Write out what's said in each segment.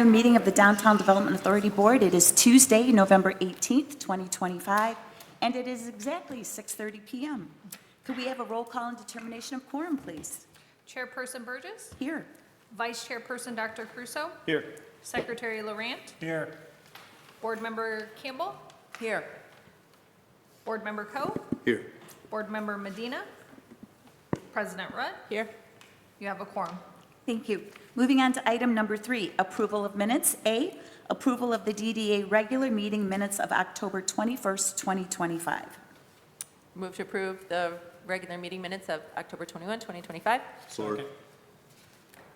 Meeting of the Downtown Development Authority Board. It is Tuesday, November 18th, 2025, and it is exactly 6:30 p.m. Could we have a roll call and determination of quorum, please? Chairperson Burgess. Here. Vice Chairperson Dr. Crusoe. Here. Secretary Laurent. Here. Board Member Campbell. Here. Board Member Coe. Here. Board Member Medina. President Rudd. Here. You have a quorum. Thank you. Moving on to item number 3, approval of minutes. A, approval of the DDA regular meeting minutes of October 21st, 2025. Move to approve the regular meeting minutes of October 21, 2025. Second.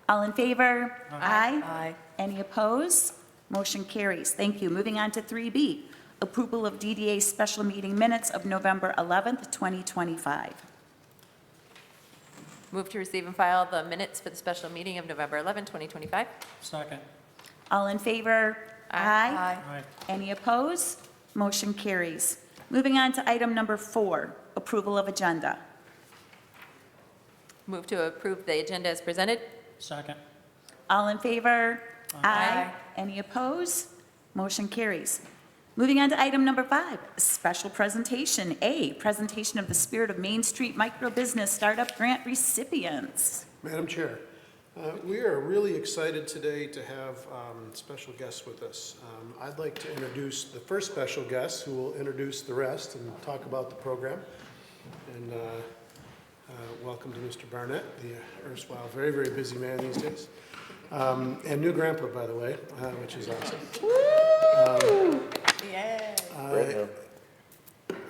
All in favor? Aye. Any opposed? Motion carries. Thank you. Moving on to 3B, approval of DDA special meeting minutes of November 11th, 2025. Move to receive and file the minutes for the special meeting of November 11, 2025. Second. All in favor? Aye. Aye. Any opposed? Motion carries. Moving on to item number 4, approval of agenda. Move to approve the agenda as presented. Second. All in favor? Aye. Any opposed? Motion carries. Moving on to item number 5, special presentation. A, presentation of the Spirit of Main Street Microbusiness Startup Grant recipients. Madam Chair, we are really excited today to have special guests with us. I'd like to introduce the first special guest, who will introduce the rest and talk about the program. And welcome to Mr. Barnett, the erstwhile very, very busy man these days. And new grandpa, by the way, which is awesome.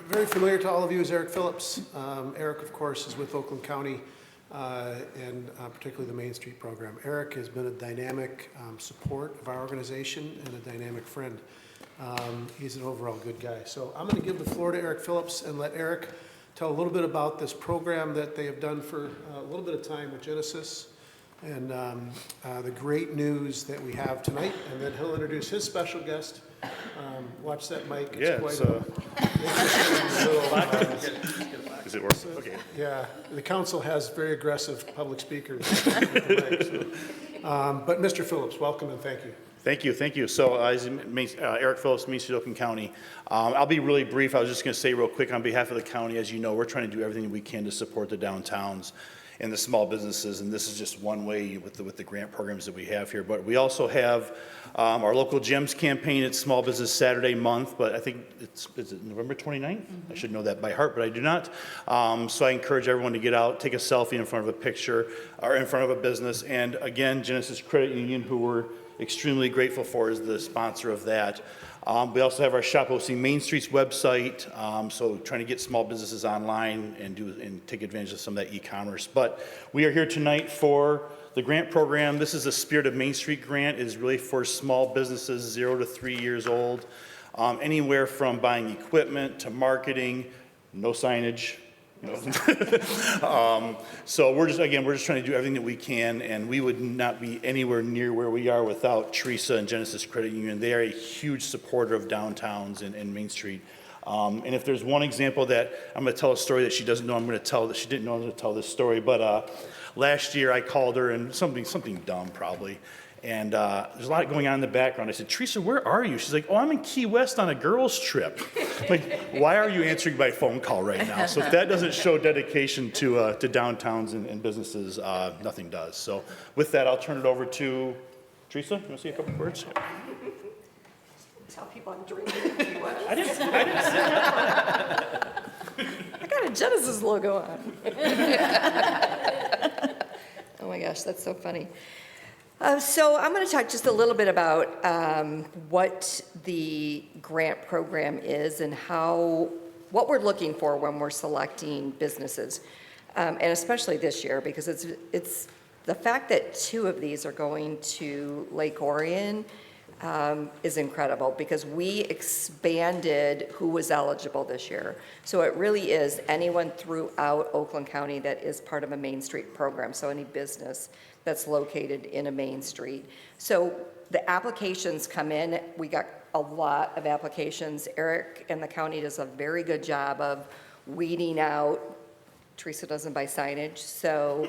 Very familiar to all of you is Eric Phillips. Eric, of course, is with Oakland County and particularly the Main Street program. Eric has been a dynamic support of our organization and a dynamic friend. He's an overall good guy. So I'm going to give the floor to Eric Phillips and let Eric tell a little bit about this program that they have done for a little bit of time with Genesis and the great news that we have tonight. And then he'll introduce his special guest. Watch that mic. It's Does it work? Okay. Yeah, the council has very aggressive public speakers. But Mr. Phillips, welcome and thank you. Thank you. So, Eric Phillips, Main Street, Oakland County. I'll be really brief. I was just going to say real quick on behalf of the county, as you know, we're trying to do everything we can to support the downtowns and the small businesses, and this is just one way with the grant programs that we have here. But we also have our local GEMS campaign. It's Small Business Saturday month, but I think is it November 29th? Mm-hmm. I should know that by heart, but I do not. So I encourage everyone to get out, take a selfie in front of a picture or in front of a business. And again, Genesis Credit Union, who we're extremely grateful for, is the sponsor of that. We also have our Shop OC Main Street's website, so trying to get small businesses online and take advantage of some of that e-commerce. But we are here tonight for the grant program. This is the Spirit of Main Street grant. It is really for small businesses 0 to 3 years old, anywhere from buying equipment to marketing, no signage. So we're just trying to do everything that we can, and we would not be anywhere near where we are without Teresa and Genesis Credit Union. They are a huge supporter of downtowns and Main Street. And if there's one example that I'm going to tell a story that she doesn't know I'm going to tell, that she didn't know I'm going to tell this story, but last year I called her and something dumb probably. And there's a lot going on in the background. I said, Teresa, where are you? She's like, oh, I'm in Key West on a girls' trip. Like, why are you answering my phone call right now? So if that doesn't show dedication to downtowns and businesses, nothing does. So with that, I'll turn it over to Teresa. You want to say a couple words? Tell people I'm drinking in Key West. I didn't say that. I got a Genesis logo on. Oh my gosh, that's so funny. So I'm going to talk just a little bit about what the grant program is and what we're looking for when we're selecting businesses, and especially this year, because it's the fact that 2 of these are going to Lake Orion is incredible, because we expanded who was eligible this year. So it really is anyone throughout Oakland County that is part of a Main Street program, so any business that's located in a Main Street. So the applications come in. We got a lot of applications. Eric and the county does a very good job of weeding out. Teresa doesn't buy signage, so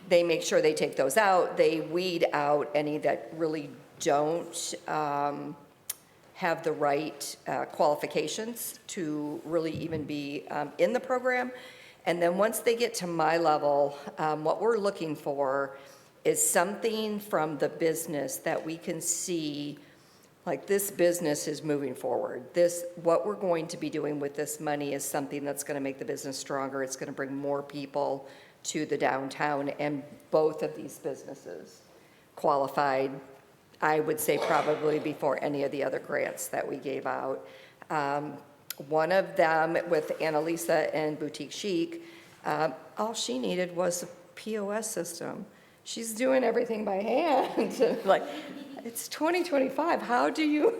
they make sure they take those out. They weed out any that really don't have the right qualifications to really even be in the program. And then once they get to my level, what we're looking for is something from the business that we can see, like this business is moving forward. What we're going to be doing with this money is something that's going to make the business stronger. It's going to bring more people to the downtown, and both of these businesses qualified, I would say probably before any of the other grants that we gave out. One of them with Annalisa and Boutique Chic, all she needed was a POS system. She's doing everything by hand. Like, it's 2025, how do you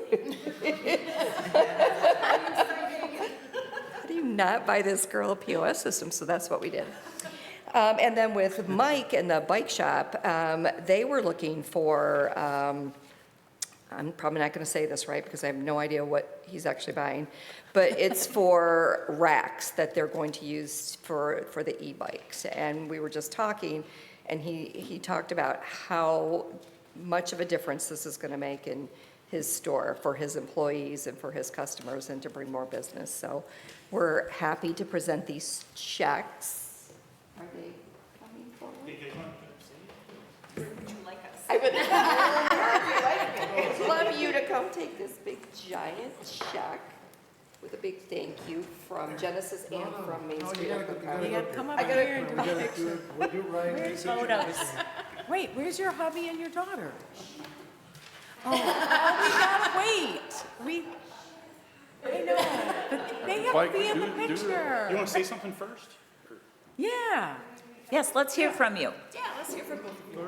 not buy this girl a POS system? So that's what we did. And then with Mike and the bike shop, they were looking for, I'm probably not going to say this right because I have no idea what he's actually buying, but it's for racks that they're going to use for the e-bikes. And we were just talking, and he talked about how much of a difference this is going to make in his store for his employees and for his customers and to bring more business. So we're happy to present these checks. Are they coming forward? Would you like us? I would love you to come take this big giant check with a big thank you from Genesis and from Main Street. You gotta come up I gotta- here and do a picture. We'll do it right. Where's Photos. Wait, where's your hubby and your daughter? Oh, we gotta wait. I know, but they have to be in the picture. You want to say something first? Yeah. Yes, let's hear from you. Yeah, let's hear from both of you.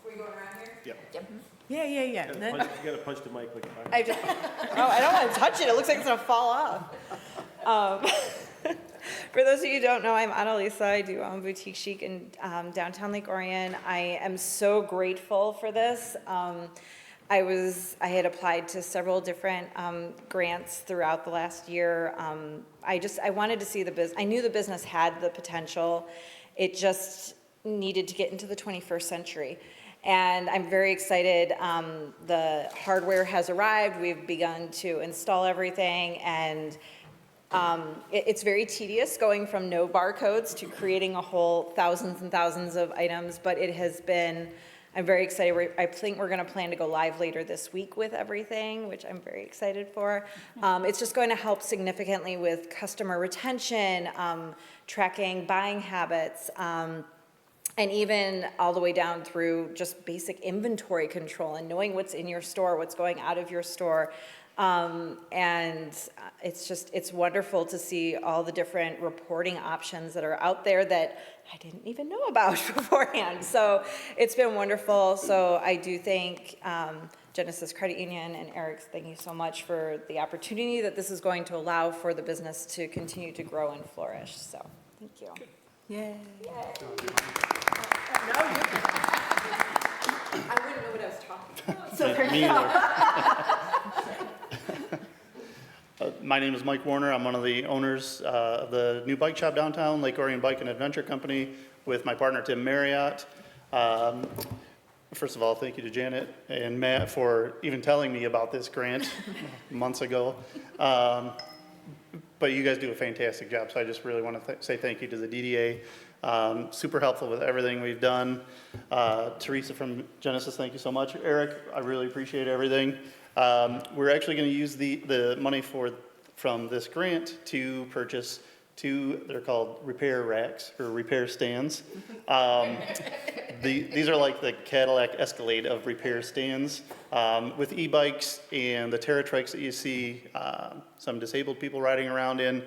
We going around here? Yeah. Then- You gotta punch the mic like a fire. I don't want to touch it. It looks like it's going to fall off. For those of you who don't know, I'm Annalisa. I do own Boutique Chic in downtown Lake Orion. I am so grateful for this. I had applied to several different grants throughout the last year. I wanted to see the business. I knew the business had the potential. It just needed to get into the 21st century. And I'm very excited. The hardware has arrived. We've begun to install everything, and it's very tedious going from no barcodes to creating a whole thousands and thousands of items, but it has been, I'm very excited. I think we're gonna plan to go live later this week with everything, which I'm very excited for. It's just going to help significantly with customer retention, tracking buying habits, and even all the way down through just basic inventory control and knowing what's in your store, what's going out of your store. It's wonderful to see all the different reporting options that are out there that I didn't even know about beforehand. So it's been wonderful. So I do thank Genesis Credit Union and Eric, thank you so much for the opportunity that this is going to allow for the business to continue to grow and flourish. So thank you. Yay. I wouldn't know what I was talking about. So there Me you go. either. My name is Mike Warner. I'm one of the owners of the new bike shop downtown, Lake Orion Bike and Adventure Company, with my partner Tim Marriott. First of all, thank you to Janet and Matt for even telling me about this grant months ago. But you guys do a fantastic job, so I just really want to say thank you to the DDA. Super helpful with everything we've done. Teresa from Genesis, thank you so much. Eric, I really appreciate everything. We're actually going to use the money from this grant to purchase two, they're called repair racks or repair stands. These are like the Cadillac Escalade of repair stands. With e-bikes and the TerraTrikes that you see some disabled people riding around in,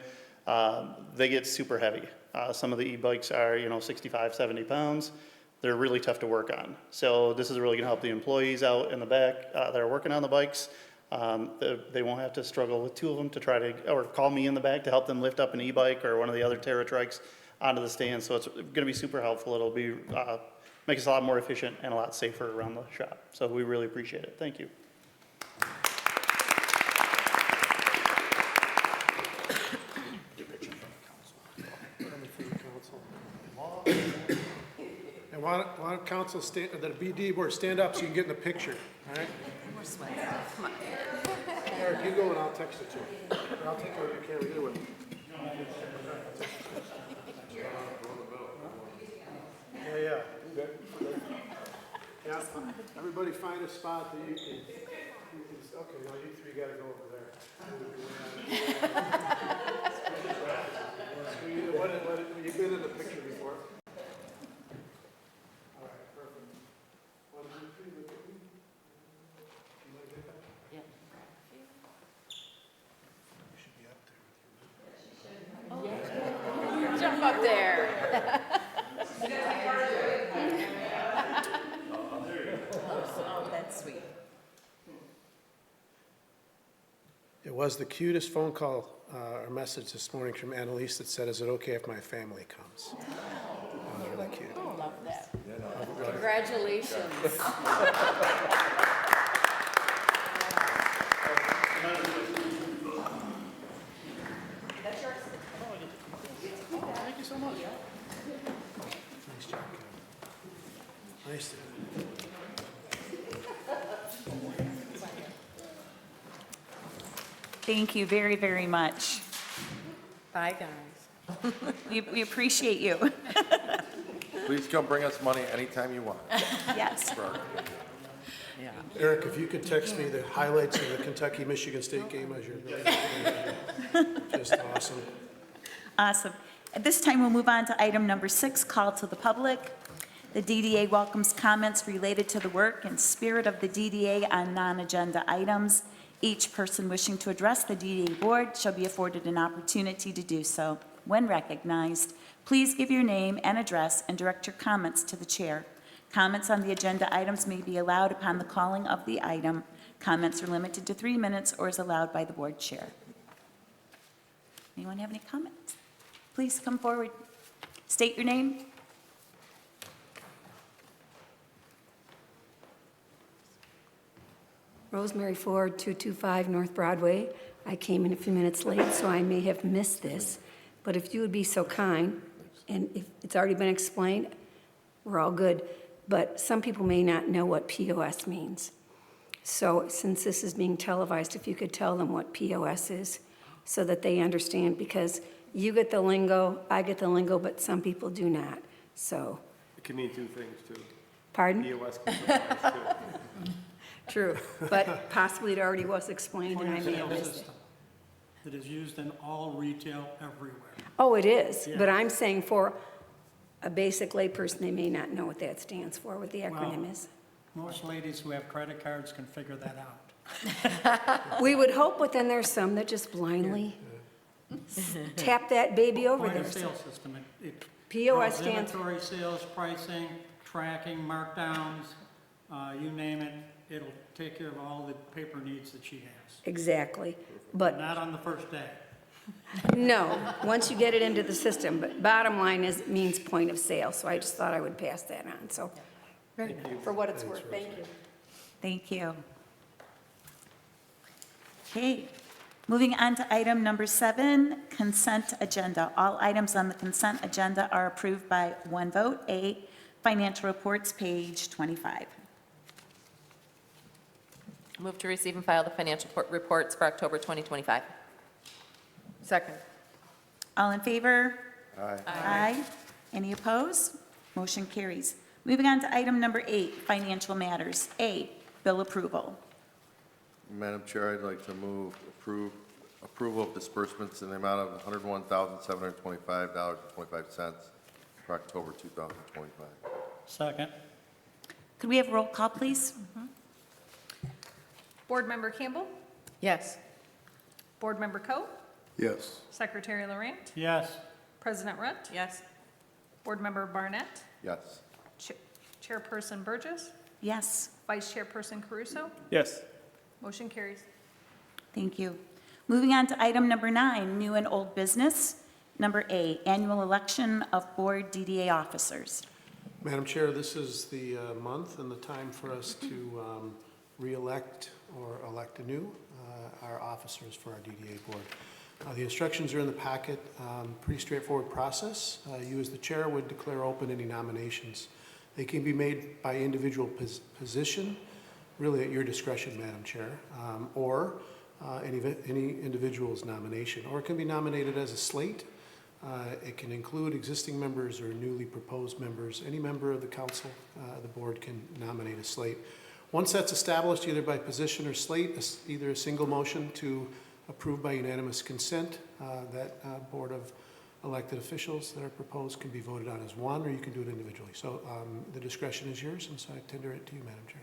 they get super heavy. Some of the e-bikes are, 65, 70 pounds. They're really tough to work on. So this is really gonna help the employees out in the back that are working on the bikes. They won't have to struggle with two of them to try to, or call me in the back to help them lift up an e-bike or one of the other TerraTrikes onto the stand. So it's gonna be super helpful. It'll be, make us a lot more efficient and a lot safer around the shop. So we really appreciate it. Thank you. I want council stand, the BD board stand up so you can get in the picture, all right? Eric, you go and I'll text it to you. Or I'll take it with your camera, either way. Yeah. Yeah, everybody find a spot that you can, okay, now you three gotta go over there. You've been in the picture before. All right, perfect. 1, 2, 3, look at me. You wanna get that? Yeah. You should be up there with your Jump up there. Oh, that's sweet. It was the cutest phone call or message this morning from Annalise that said, "Is it okay if my family comes?" Really cute. Oh, love that. Congratulations. Thank you so much. Nice job, Kevin. Nice. Thank you very, very much. Bye, guys. We appreciate you. Please come bring us money anytime you want. Yes. For our- Eric, if you could text me the highlights of the Kentucky-Michigan State game as you're just awesome. Awesome. At this time, we'll move on to item number 6, call to the public. The DDA welcomes comments related to the work and spirit of the DDA on non-agenda items. Each person wishing to address the DDA board shall be afforded an opportunity to do so. When recognized, please give your name and address and direct your comments to the chair. Comments on the agenda items may be allowed upon the calling of the item. Comments are limited to 3 minutes or is allowed by the board chair. Anyone have any comments? Please come forward. State your name. Rosemary Ford, 225 North Broadway. I came in a few minutes late, so I may have missed this. But if you would be so kind, and if it's already been explained, we're all good. But some people may not know what POS means. So since this is being televised, if you could tell them what POS is so that they understand, because you get the lingo, I get the lingo, but some people do not. So, It can mean two things, too. pardon? POS can mean twice, too. True, but possibly it already was explained and I may have missed it. That is used in all retail everywhere. Oh, it is, but Yeah. I'm saying for a basic layperson, they may not know what that stands for, what the acronym Wow. is. Most ladies who have credit cards can figure that out. We would hope, but then there's some that just blindly tap that baby over Point there. of sale system, it POS draws stands, inventory, sales, pricing, tracking, markdowns, you name it, it'll take care of all the paper needs that she has. exactly, but Not on the first day. no, once you get it into the system, but bottom line is, it means point of sale, so I just thought I would pass that on, so. For what it's worth, thank you. Thank you. Okay, moving on to item number 7, consent agenda. All items on the consent agenda are approved by one vote. A, financial reports, page 25. Move to receive and file the financial reports for October 2025. Second. All in favor? Aye. Aye. Any opposed? Motion carries. Moving on to item number 8, financial matters. A, bill approval. Madam Chair, I'd like to move approval of disbursements in the amount of $101,725.25 for October 2025. Second. Could we have roll call, please? Board Member Campbell, Yes. Board Member Coe, Yes. Secretary Laurent, Yes. President Rutt, Yes. Board Member Barnett, Yes. Chairperson Burgess, Yes. Vice Chairperson Caruso, Yes. motion carries. Thank you. Moving on to item number 9, new and old business. Number A, annual election of board DDA officers. Madam Chair, this is the month and the time for us to re-elect or elect anew our officers for our DDA board. The instructions are in the packet. Pretty straightforward process. You as the chair would declare open any nominations They can be made by individual position, really at your discretion, Madam Chair, or any individual's nomination, or it can be nominated as a slate. It can include existing members or newly proposed members. Any member of the council, the board can nominate a slate. Once that's established, either by position or slate, either a single motion to approve by unanimous consent, that board of elected officials that are proposed can be voted on as one, or you can do it individually. So the discretion is yours, and so I tender it to you, Madam Chair.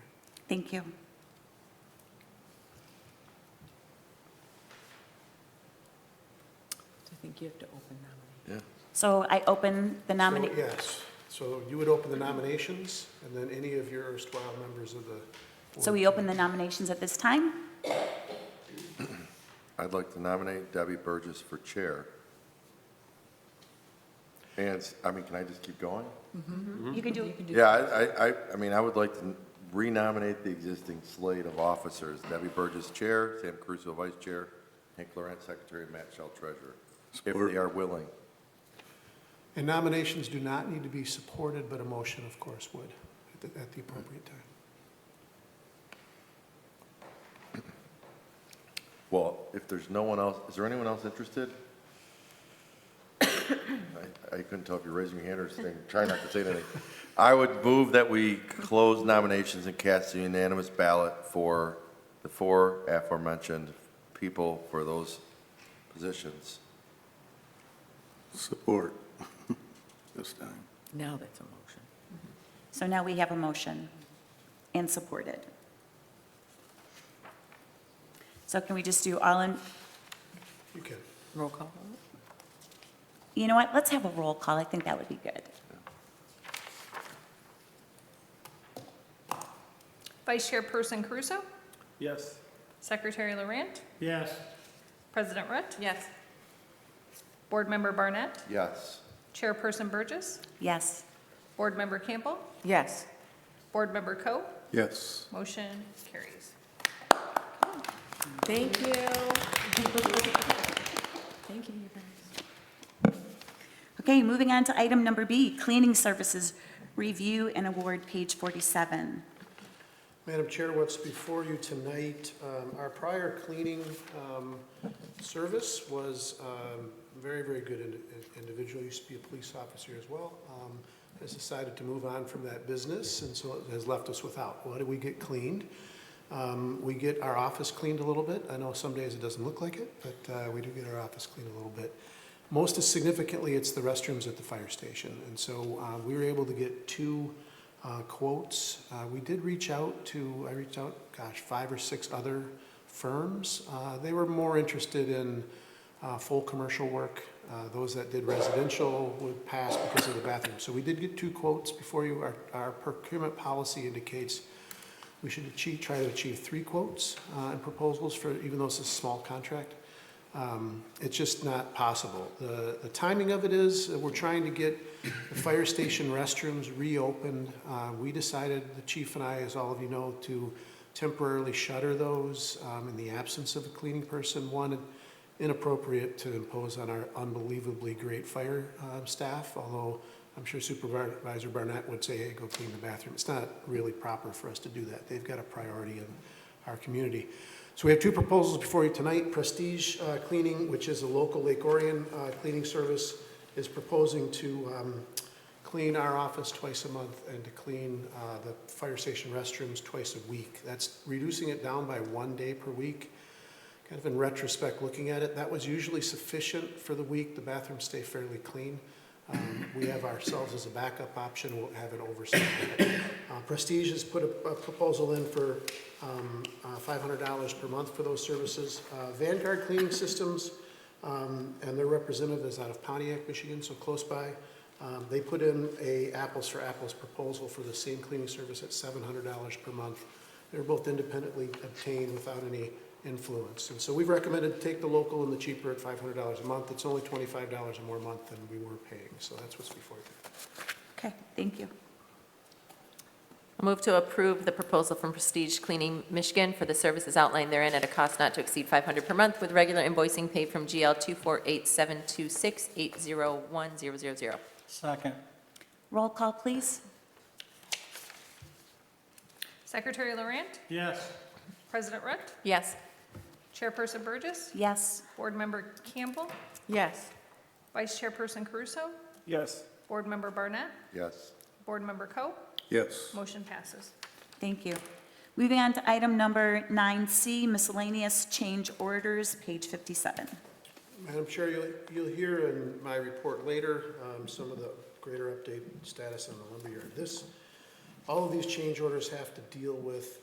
Thank you. I think you have to open nomination. Yeah. So I open the nomination. Yes, so you would open the nominations, and then any of your erstwhile members of the board. So we open the nominations at this time? I'd like to nominate Debbie Burgess for chair. And, I mean, can I just keep going? You can do, Yeah, I mean, I would like to renominate the existing slate of officers. Debbie Burgess, chair, Sam Caruso, vice chair, Hank Laurent, secretary, and Matt Shell, treasurer, if they are willing. And nominations do not need to be supported, but a motion, of course, would at the appropriate time. Well, if there's no one else, is there anyone else interested? I couldn't tell if you're raising your hand or saying, try not to say anything. I would move that we close nominations and cast a unanimous ballot for the four aforementioned people for those positions. Support this time. Now that's a motion. so now we have a motion and supported. So can we just do all in, You can. Roll call. you know what, let's have a roll call, I think that would be good. Vice Chairperson Caruso, Yes. Secretary Laurent, Yes. President Rutt, Yes. Board Member Barnett, Yes. Chairperson Burgess, Yes. Board Member Campbell, Yes. Board Member Coe, Yes. motion carries. Thank you. Thank you, you guys. Okay, moving on to item number B, cleaning services review and award, page 47. Madam Chair, what's before you tonight, our prior cleaning service was very, very good individual, used to be a police officer as well, has decided to move on from that business, and so it has left us without. What do we get cleaned? We get our office cleaned a little bit. I know some days it doesn't look like it, but we do get our office cleaned a little bit. Most significantly, it's the restrooms at the fire station, and so we were able to get two quotes. We did reach out to, I reached out, gosh, 5 or 6 other firms. They were more interested in full commercial work. Those that did residential would pass because of the bathroom. So we did get 2 quotes before you. Our procurement policy indicates we should try to achieve 3 quotes and proposals for, even though it's a small contract. It's just not possible. The timing of it is we're trying to get the fire station restrooms reopened. We decided, the chief and I, as all of you know, to temporarily shutter those in the absence of a cleaning person. One, inappropriate to impose on our unbelievably great fire staff, although I'm sure Supervisor Barnett would say, hey, go clean the bathroom. It's not really proper for us to do that. They've got a priority in our community. So we have 2 proposals before you tonight. Prestige Cleaning, which is a local Lake Orion cleaning service, is proposing to clean our office twice a month and to clean the fire station restrooms twice a week. That's reducing it down by 1 day per week. Kind of in retrospect, looking at it, that was usually sufficient for the week. The bathrooms stay fairly clean. We have ourselves as a backup option. We'll have an oversight. Prestige has put a proposal in for $500 per month for those services. Vanguard Cleaning Systems, and their representative is out of Pontiac, Michigan, so close by. They put in a apples for apples proposal for the same cleaning service at $700 per month. They're both independently obtained without any influence. And so we've recommended take the local and the cheaper at $500 a month. It's only $25 a more a month than we were paying. So that's what's before you. Okay, thank you. I'll move to approve the proposal from Prestige Cleaning Michigan for the services outlined therein at a cost not to exceed $500 per month, with regular invoicing paid from GL 24872680100. Second. Roll call, please. Secretary Laurent, Yes. President Root, Yes. Chairperson Burgess, Yes. Board Member Campbell, Yes. Vice Chairperson Caruso, Yes. Board Member Barnett, Yes. Board Member Coe. Yes. Motion passes. Thank you. Moving on to item number 9C, miscellaneous change orders, page 57. Madam Chair, you'll hear in my report later some of the greater update status on the lumberyard. All of these change orders have to deal with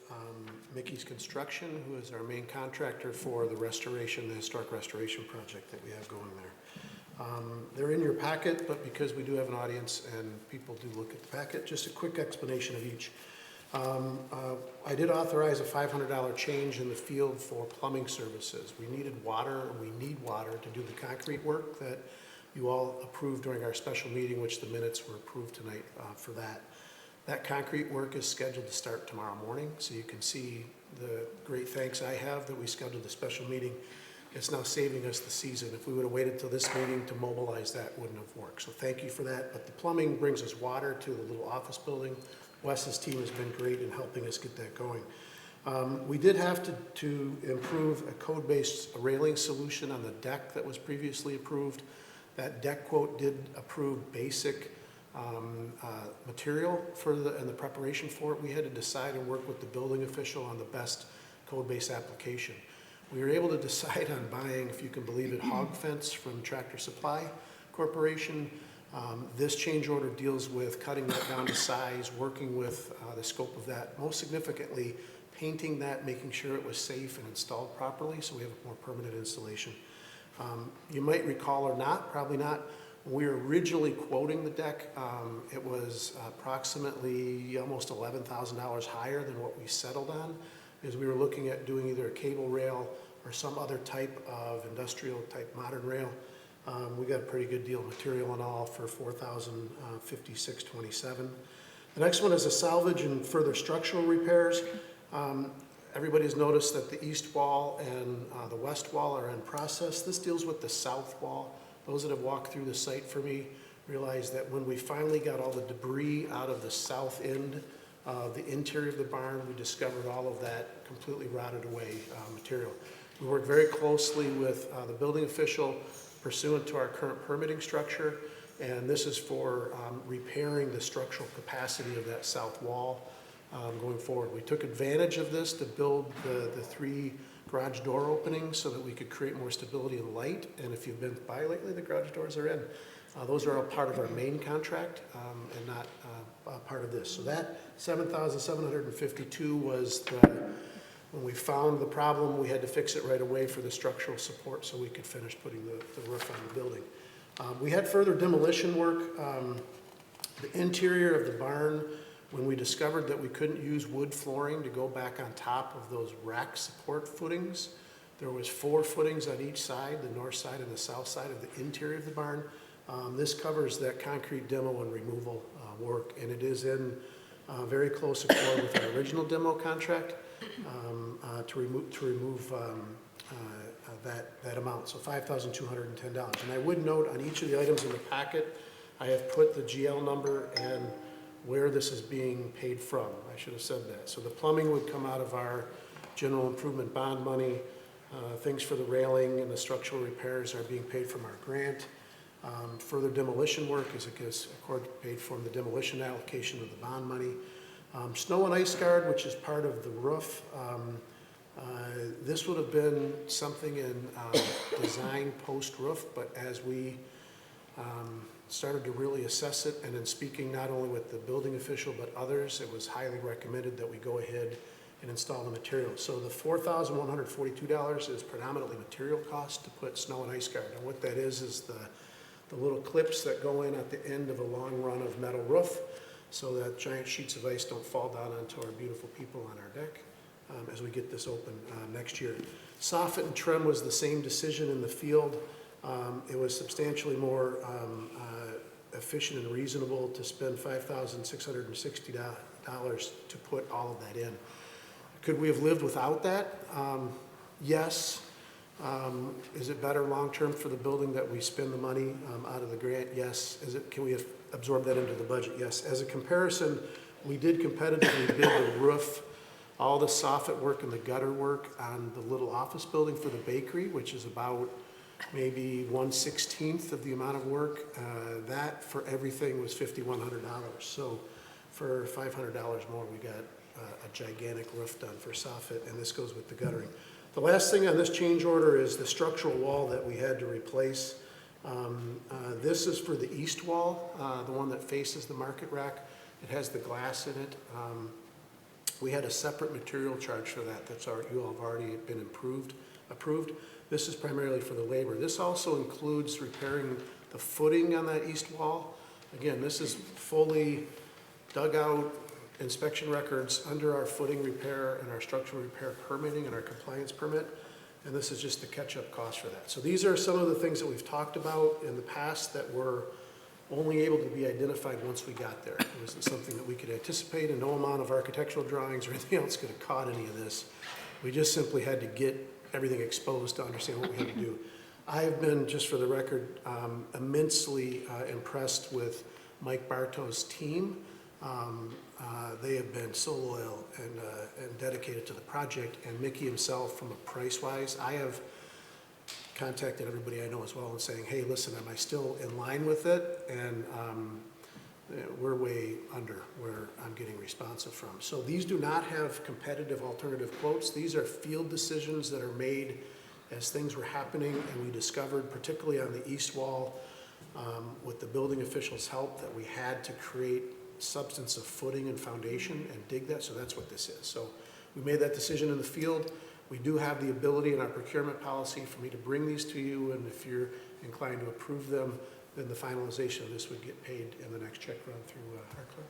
Mickey's Construction, who is our main contractor for the restoration, the historic restoration project that we have going there. They're in your packet, but because we do have an audience and people do look at the packet, just a quick explanation of each. I did authorize a $500 change in the field for plumbing services. We needed water, we need water to do the concrete work that you all approved during our special meeting, which the minutes were approved tonight for that. That concrete work is scheduled to start tomorrow morning, so you can see the great thanks I have that we scheduled the special meeting. It's now saving us the season. If we would have waited till this meeting to mobilize that, wouldn't have worked. So thank you for that. But the plumbing brings us water to the little office building. Wes's team has been great in helping us get that going. We did have to improve a code-based railing solution on the deck that was previously approved. That deck quote did approve basic material and the preparation for it. We had to decide and work with the building official on the best code-based application. We were able to decide on buying, if you can believe it, hog fence from Tractor Supply Corporation. This change order deals with cutting that down to size, working with the scope of that, most significantly painting that, making sure it was safe and installed properly so we have a more permanent installation. You might recall or not, probably not, when we were originally quoting the deck, it was approximately almost $11,000 higher than what we settled on, because we were looking at doing either a cable rail or some other type of industrial type modern rail. We got a pretty good deal of material and all for $4,056.27. The next one is a salvage and further structural repairs. Everybody's noticed that the east wall and the west wall are in process. This deals with the south wall. Those that have walked through the site for me realize that when we finally got all the debris out of the south end of the interior of the barn, we discovered all of that completely rotted away material. We worked very closely with the building official pursuant to our current permitting structure, and this is for repairing the structural capacity of that south wall going forward. We took advantage of this to build the 3 garage door openings so that we could create more stability and light, and if you've been by lately, the garage doors are in. Those are all part of our main contract and not part of this. So that $7,752 was when we found the problem, we had to fix it right away for the structural support so we could finish putting the roof on the building. We had further demolition work. The interior of the barn, when we discovered that we couldn't use wood flooring to go back on top of those rack support footings, there was 4 footings on each side, the north side and the south side of the interior of the barn. This covers that concrete demo and removal work, and it is in very close accord with our original demo contract to remove that amount, so $5,210. And I would note on each of the items in the packet, I have put the GL number and where this is being paid from. I should have said that. So the plumbing would come out of our general improvement bond money. Things for the railing and the structural repairs are being paid from our grant. Further demolition work is paid from the demolition allocation of the bond money. Snow and ice guard, which is part of the roof. This would have been something in design post-roof, but as we started to really assess it, and in speaking not only with the building official but others, it was highly recommended that we go ahead and install the material. So the $4,142 is predominantly material cost to put snow and ice guard. And what that is the little clips that go in at the end of a long run of metal roof so that giant sheets of ice don't fall down onto our beautiful people on our deck as we get this open next year. Soffit and trim was the same decision in the field. It was substantially more efficient and reasonable to spend $5,660 to put all of that in. Could we have lived without that? Yes. Is it better long-term for the building that we spend the money out of the grant? Yes. Can we absorb that into the budget? Yes. As a comparison, we did competitively bid the roof all the soffit work and the gutter work on the little office building for the bakery, which is about maybe 1/16 of the amount of work. That for everything was $5,100. So for $500 more, we got a gigantic roof done for soffit, and this goes with the guttering. The last thing on this change order is the structural wall that we had to replace. This is for the east wall, the one that faces the market rack. It has the glass in it. We had a separate material charge for that. You all have already been approved. This is primarily for the labor. This also includes repairing the footing on that east wall. Again, this is fully dug out, inspection records under our footing repair and our structural repair permitting and our compliance permit. And this is just the catch-up cost for that. So these are some of the things that we've talked about in the past that were only able to be identified once we got there. It wasn't something that we could anticipate, and no amount of architectural drawings or anything else could have caught any of this. We just simply had to get everything exposed to understand what we had to do. I have been, just for the record, immensely impressed with Mike Bartow's team. They have been so loyal and dedicated to the project, and Mickey himself, from a price-wise, I have contacted everybody I know as well and saying, hey, listen, am I still in line with it? And we're way under where I'm getting responsive from. So these do not have competitive alternative quotes. These are field decisions that are made as things were happening, and we discovered, particularly on the east wall, with the building officials' help, that we had to create substance of footing and foundation and dig that, so that's what this is. So we made that decision in the field. We do have the ability in our procurement policy for me to bring these to you, and if you're inclined to approve them, then the finalization of this would get paid in the next check run through our clerk.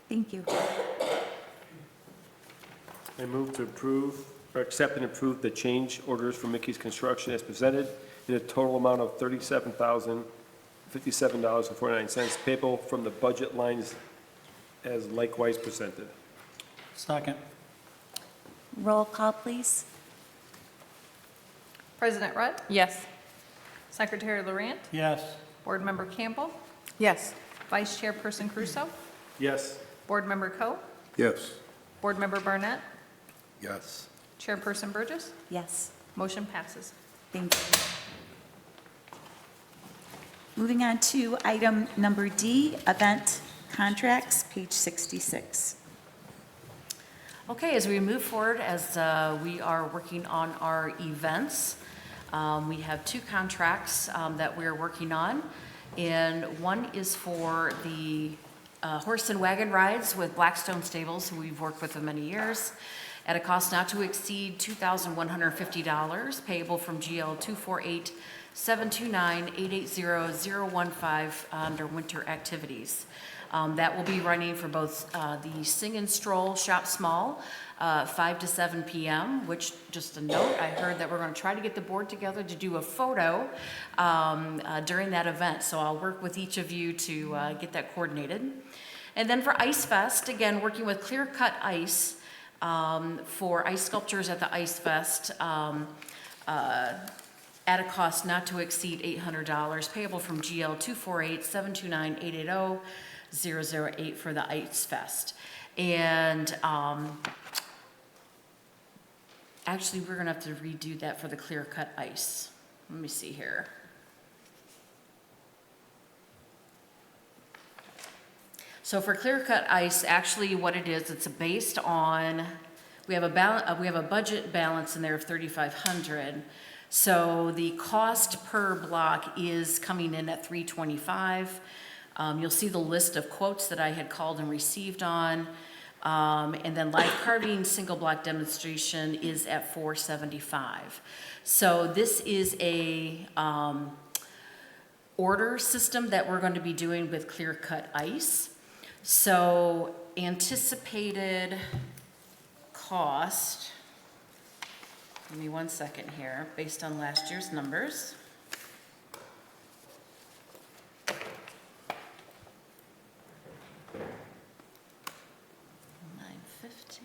Thank you. I move to approve, or accept and approve the change orders for Mickey's Construction as presented in a total amount of $37,057.49 payable from the budget lines as likewise presented. Second. Roll call, please. President Rudd? Yes. Secretary Laurent? Yes. Board Member Campbell? Yes. Vice Chairperson Crusoe? Yes. Board Member Coe? Yes. Board Member Barnett? Yes. Chairperson Burgess? Yes. Motion passes. Thank you. Moving on to item number D, event contracts, page 66. Okay, as we move forward, as we are working on our events, we have two contracts that we're working on. And one is for the horse and wagon rides with Blackstone Stables, who we've worked with for many years, at a cost not to exceed $2,150, payable from GL 248-729-880-015 under winter activities. That will be running for both the Sing and Stroll Shop Small, 5 to 7 p.m., which, just a note, I heard that we're going to try to get the board together to do a photo during that event. So I'll work with each of you to get that coordinated. And then for Ice Fest, again, working with Clear Cut Ice for ice sculptures at the Ice Fest at a cost not to exceed $800, payable from GL 248-729-880-008 for the Ice Fest. And actually, we're gonna have to redo that for the Clear Cut Ice. Let me see here. So for Clear Cut Ice, actually what it is, it's based on, we have a budget balance in there of $3,500. So the cost per block is coming in at $325. You'll see the list of quotes that I had called and received on. And then live carving single block demonstration is at $475. So this is a order system that we're going to be doing with Clear Cut Ice. So anticipated cost, give me 1 second here, based on last year's numbers. $950,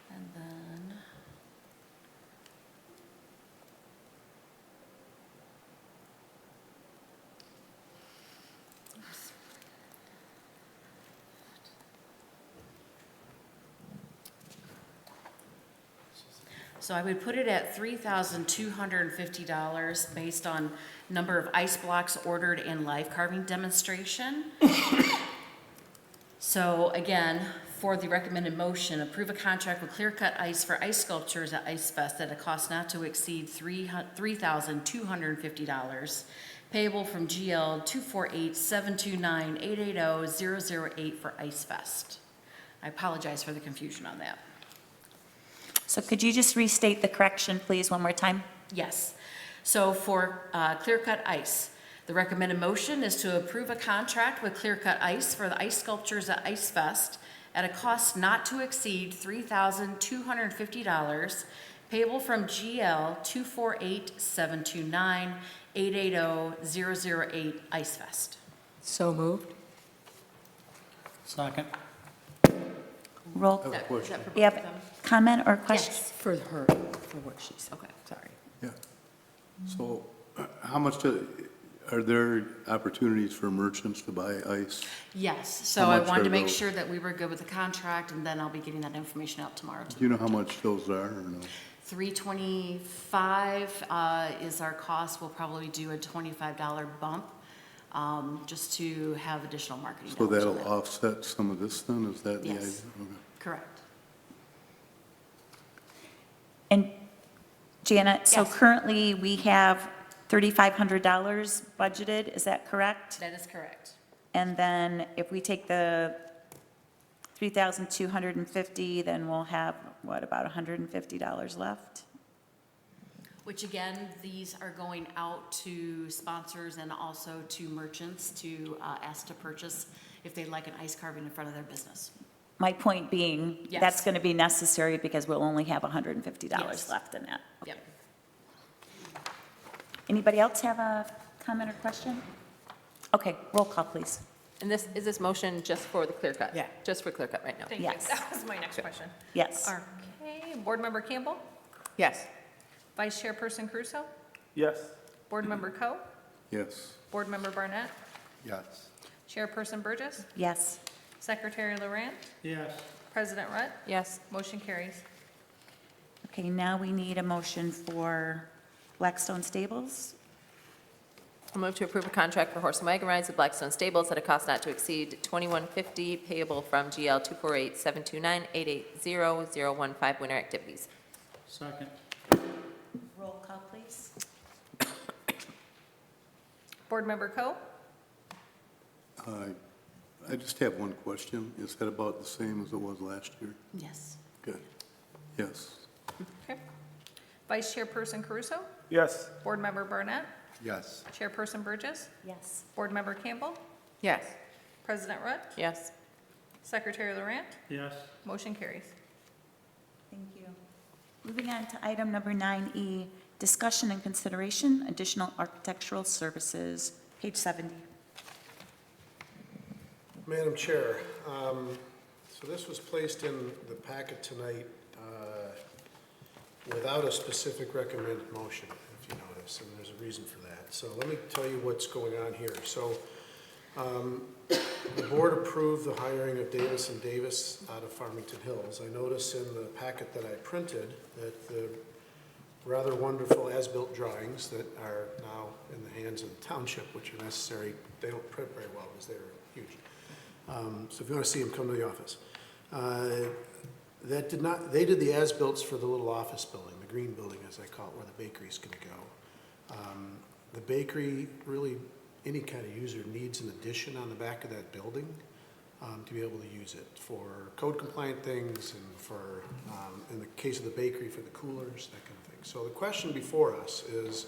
and then oops. So I would put it at $3,250 based on number of ice blocks ordered and live carving demonstration. So again, for the recommended motion, approve a contract with Clear Cut Ice for ice sculptures at Ice Fest at a cost not to exceed $3,250, payable from GL 248-729-880-008 for Ice Fest. I apologize for the confusion on that. So could you just restate the correction, please, one more time? Yes. So for Clear Cut Ice, the recommended motion is to approve a contract with Clear Cut Ice for the ice sculptures at Ice Fest at a cost not to exceed $3,250, payable from GL 248-729-880-008 Ice Fest. So moved. Second. Roll. Is that for both You have of them? comment or question? Yes. For her, for what she said. Okay. Sorry. Yeah. So how much are there opportunities for merchants to buy ice? Yes, so How I much wanted to are make those? sure that we were good with the contract, and then I'll be getting that information out tomorrow. Do you know how much those are or no? $325 is our cost. We'll probably do a $25 bump, just to have additional marketing. So dollars on that'll that. offset some of this then? Is that the idea? Yes. Okay. Correct. And Janet, so Yes. currently we have $3,500 budgeted, is that correct? That is correct. And then if we take the 3,250, then we'll have, what, about $150 left? Which again, these are going out to sponsors and also to merchants to ask to purchase if they'd like an ice carving in front of their business. My point being, Yes. that's going to be necessary because we'll only have $150 Yes. left in that. Yep. Anybody else have a comment or question? Okay, roll call, please. And is this motion just for the clear cut? Yeah. Just for clear cut right now? Thank you. Yes. That was my next question. Yes. Okay, Board Member Campbell, Yes. Vice Chairperson Crusoe, Yes. Board Member Coe, Yes. Board Member Barnett, Yes. Chairperson Burgess, Yes. Secretary Laurent, Yes. President Rutt, Yes. motion carries. Okay, now we need a motion for Blackstone Stables. I'll move to approve a contract for horse and wagon rides with Blackstone Stables at a cost not to exceed $2150, payable from GL 248-729-880-015 winter activities. Second. Roll call, please. Board Member Coe, I just have one question. Is that about the same as it was last year? Yes. Good. Yes. okay. Vice Chairperson Caruso, Yes. Board Member Barnett, Yes. Chairperson Burgess, Yes. Board Member Campbell, Yes. President Rutt, Yes. Secretary Laurent, Yes. motion carries. Thank you. Moving on to item number 9E, discussion and consideration, additional architectural services, page 70. Madam Chair, so this was placed in the packet tonight without a specific recommended motion, if you notice, and there's a reason for that. So let me tell you what's going on here. So the board approved the hiring of Davis & Davis out of Farmington Hills. I notice in the packet that I printed that the rather wonderful as-built drawings that are now in the hands of the township, which are necessary, they don't print very well because they're huge. So if you want to see them, come to the office. They did the as-bills for the little office building, the green building, as I call it, where the bakery's going to go. The bakery, really, any kind of user needs an addition on the back of that building to be able to use it for code-compliant things and for, in the case of the bakery, for the coolers, that kind of thing. So the question before us is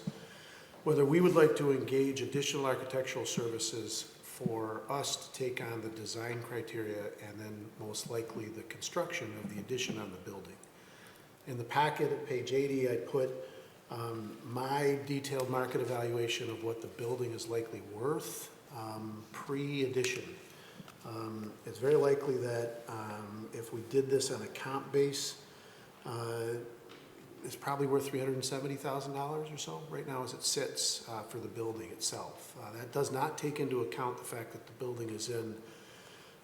whether we would like to engage additional architectural services for us to take on the design criteria and then most likely the construction of the addition on the building. In the packet at page 80, I put my detailed market evaluation of what the building is likely worth pre-addition. It's very likely that if we did this on a comp base, it's probably worth $370,000 or so right now as it sits for the building itself. That does not take into account the fact that the building is in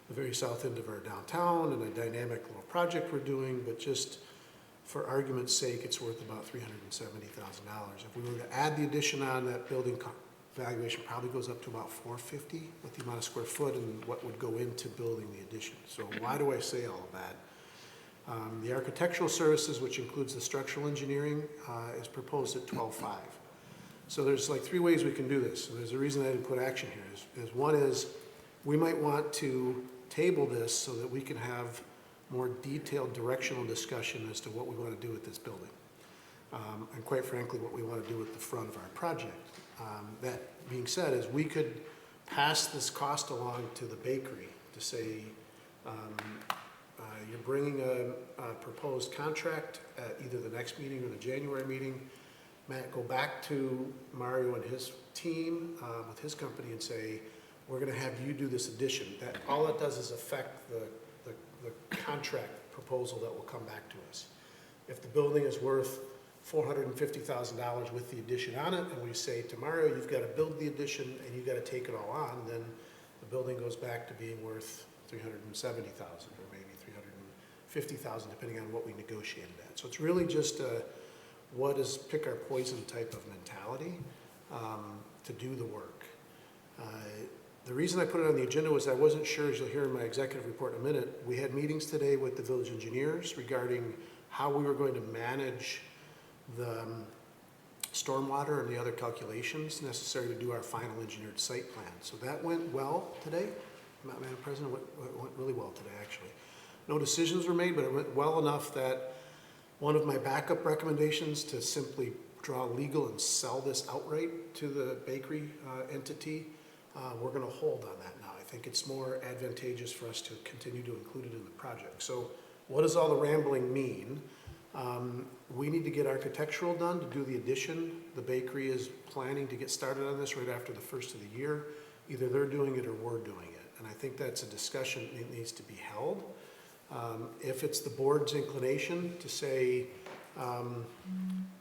the very south end of our downtown and a dynamic little project we're doing, but just for argument's sake, it's worth about $370,000. If we were to add the addition on, that building valuation probably goes up to about $450 with the amount of square foot and what would go into building the addition. So why do I say all of that? The architectural services, which includes the structural engineering, is proposed at $12.5. So there's like 3 ways we can do this. So there's a reason I didn't put action here. One is we might want to table this so that we can have more detailed directional discussion as to what we want to do with this building. And quite frankly, what we want to do with the front of our project. That being said, is we could pass this cost along to the bakery to say, you're bringing a proposed contract at either the next meeting or the January meeting. Matt, go back to Mario and his team with his company and say, we're going to have you do this addition. That all it does is affect the contract proposal that will come back to us. If the building is worth $450,000 with the addition on it, and we say to Mario, you've got to build the addition and you've got to take it all on, then the building goes back to being worth $370,000 or maybe $350,000, depending on what we negotiated at. So it's really just what is pick our poison type of mentality to do the work. The reason I put it on the agenda was I wasn't sure, as you'll hear in my executive report in a minute, we had meetings today with the village engineers regarding how we were going to manage the stormwater and the other calculations necessary to do our final engineered site plan. So that went well today. Madam President, it went really well today, actually. No decisions were made, but it went well enough that one of my backup recommendations to simply draw legal and sell this outright to the bakery entity, we're going to hold on that now. I think it's more advantageous for us to continue to include it in the project. So what does all the rambling mean? We need to get architectural done to do the addition. The bakery is planning to get started on this right after the first of the year. Either they're doing it or we're doing it. And I think that's a discussion that needs to be held. If it's the board's inclination to say,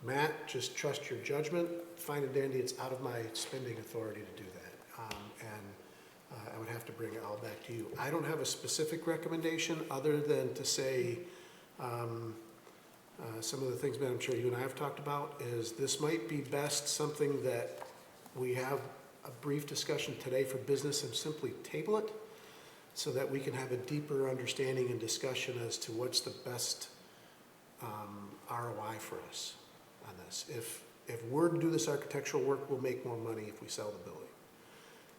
Matt, just trust your judgment, fine and dandy, it's out of my spending authority to do that. I would have to bring it all back to you. I don't have a specific recommendation other than to say some of the things, Madam Chair, you and I have talked about is this might be best something that we have a brief discussion today for business and simply table it so that we can have a deeper understanding and discussion as to what's the best ROI for us on this. If we're to do this architectural work, we'll make more money if we sell the building.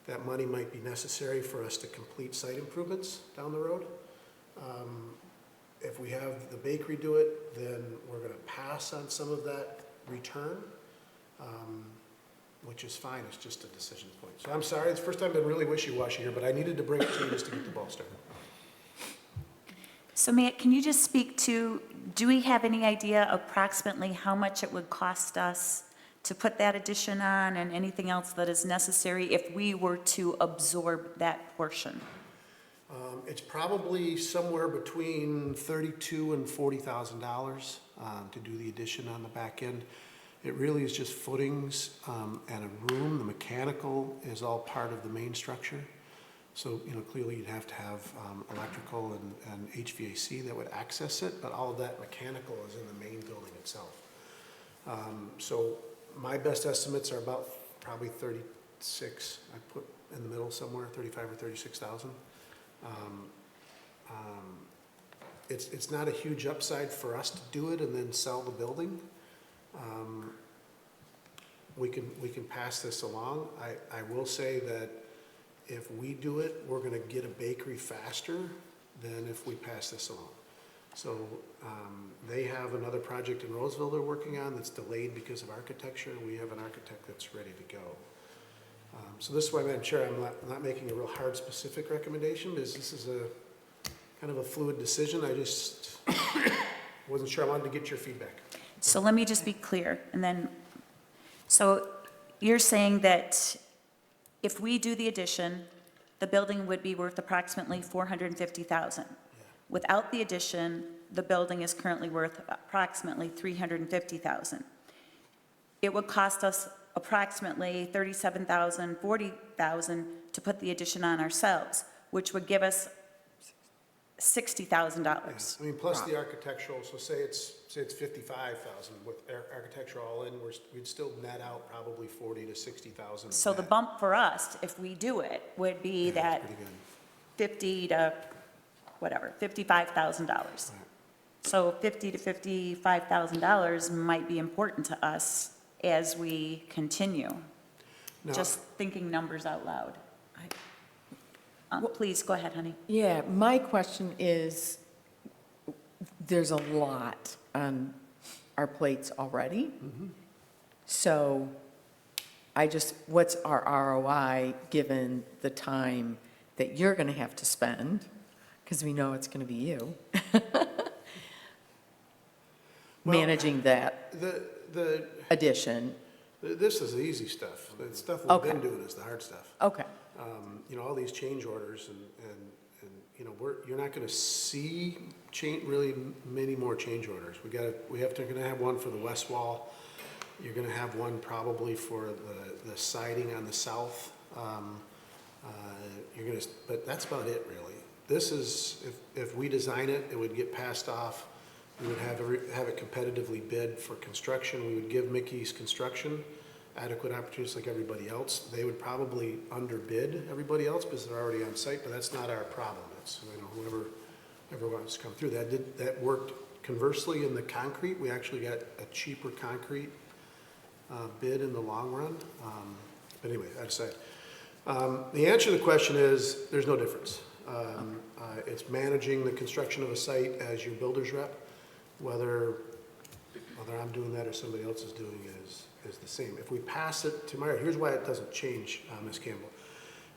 That money might be necessary for us to complete site improvements down the road. If we have the bakery do it, then we're going to pass on some of that return, which is fine. It's just a decision point. So I'm sorry, it's the first time I've been really wishy-washy here, but I needed to bring it to you just to get the ball started. So Matt, can you just speak to, do we have any idea approximately how much it would cost us to put that addition on and anything else that is necessary if we were to absorb that portion? It's probably somewhere between $32,000 and $40,000 to do the addition on the back end. It really is just footings and a room. The mechanical is all part of the main structure. So, clearly you'd have to have electrical and HVAC that would access it, but all of that mechanical is in the main building itself. So my best estimates are about probably 36, I put in the middle somewhere, 35 or 36,000. It's not a huge upside for us to do it and then sell the building. We can pass this along. I will say that if we do it, we're going to get a bakery faster than if we pass this along. So they have another project in Roseville they're working on that's delayed because of architecture. We have an architect that's ready to go. So this is why, Madam Chair, I'm not making a real hard specific recommendation because this is a kind of a fluid decision. I just wasn't sure. I wanted to get your feedback. So let me just be clear, and then, so you're saying that if we do the addition, the building would be worth approximately $450,000. Without the addition, the building is currently worth approximately $350,000. It would cost us approximately $37,000, $40,000 to put the addition on ourselves, which would give us $60,000. I mean, plus the architectural, so say it's 55,000 with architectural all in, we'd still net out probably 40 to 60,000. So the net. bump for us, if we do it, would be Yeah, that that's pretty good. 50 to, whatever, $55,000. So $50,000 to $55,000 might be important to us as we continue. Now- Just thinking numbers out loud. Please, go ahead, honey. Yeah, my question is, there's a lot on our plates already. So what's our ROI, given the time that you're going to have to spend? Because we know it's going to be you. Managing that The addition. This is the easy stuff. The stuff we've Okay. been doing is the hard stuff. Okay. You know, all these change orders and you know, you're not gonna see really many more change orders. Gonna have one for the west wall. You're gonna have one probably for the siding on the south. But that's about it, really. This is, if we design it, it would get passed off. We would have it competitively bid for construction. We would give Mickey's Construction adequate opportunities like everybody else. They would probably underbid everybody else because they're already on site, but that's not our problem. It's, you know, whoever wants to come through. That worked conversely in the concrete. We actually got a cheaper concrete bid in the long run. But anyway, that aside. The answer to the question is, there's no difference. It's managing the construction of a site as your builder's rep. Whether I'm doing that or somebody else is doing it is the same. If we pass it to Mario, here's why it doesn't change, Ms. Campbell,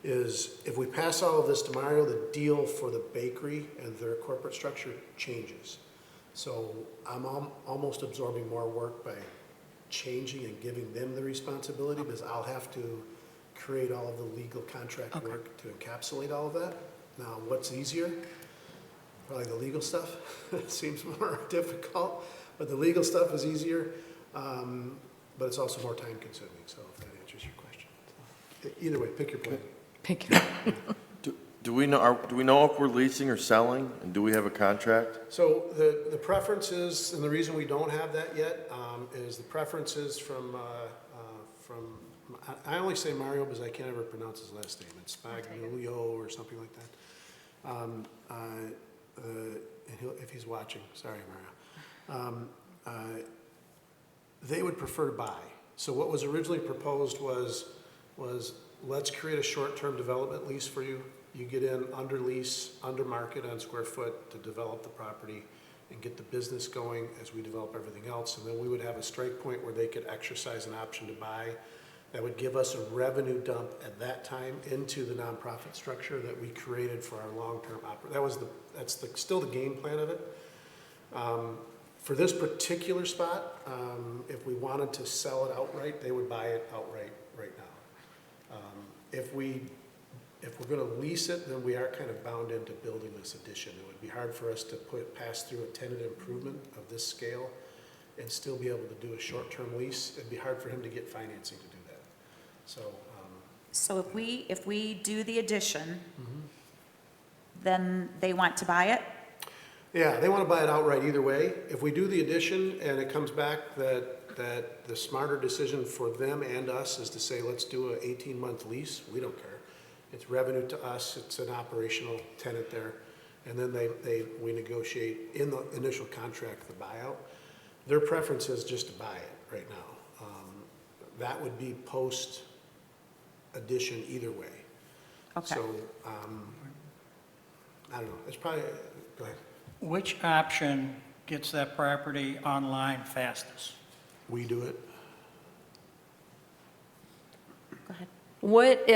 is if we pass all of this to Mario, the deal for the bakery and their corporate structure changes. So I'm almost absorbing more work by changing and giving them the responsibility because I'll have to create all of the legal contract work to encapsulate all of that. Now, what's easier? Probably the legal stuff. It seems more difficult, but the legal stuff is easier, but it's also more time consuming, so if that answers your question. Either way, pick your plan. Pick your. Do we know if we're leasing or selling, and do we have a contract? So the preference is, and the reason we don't have that yet, is the preference is from, I only say Mario because I can't ever pronounce his last name. It's Spagnolio or something like that. And if he's watching, sorry, Mario. They would prefer to buy. So what was originally proposed was let's create a short-term development lease for you. You get in under lease, under market on square foot to develop the property and get the business going as we develop everything else. And then we would have a strike point where they could exercise an option to buy. That would give us a revenue dump at that time into the nonprofit structure that we created for our long-term that's still the game plan of it. For this particular spot, if we wanted to sell it outright, they would buy it outright right now. If we're going to lease it, then we are kind of bound into building this addition. It would be hard for us to pass through a tenant improvement of this scale and still be able to do a short-term lease. It'd be hard for him to get financing to do that. So if we do the addition, then they want to buy it? Yeah, they want to buy it outright either way. If we do the addition and it comes back that the smarter decision for them and us is to say, let's do an 18-month lease, we don't care. It's revenue to us, it's an operational tenant there, and then we negotiate in the initial contract the buyout. Their preference is just to buy it right now. That would be post-addition either way. Okay. So, I don't know, it's probably, go ahead. Which option gets that property online fastest? We do it. Go ahead. What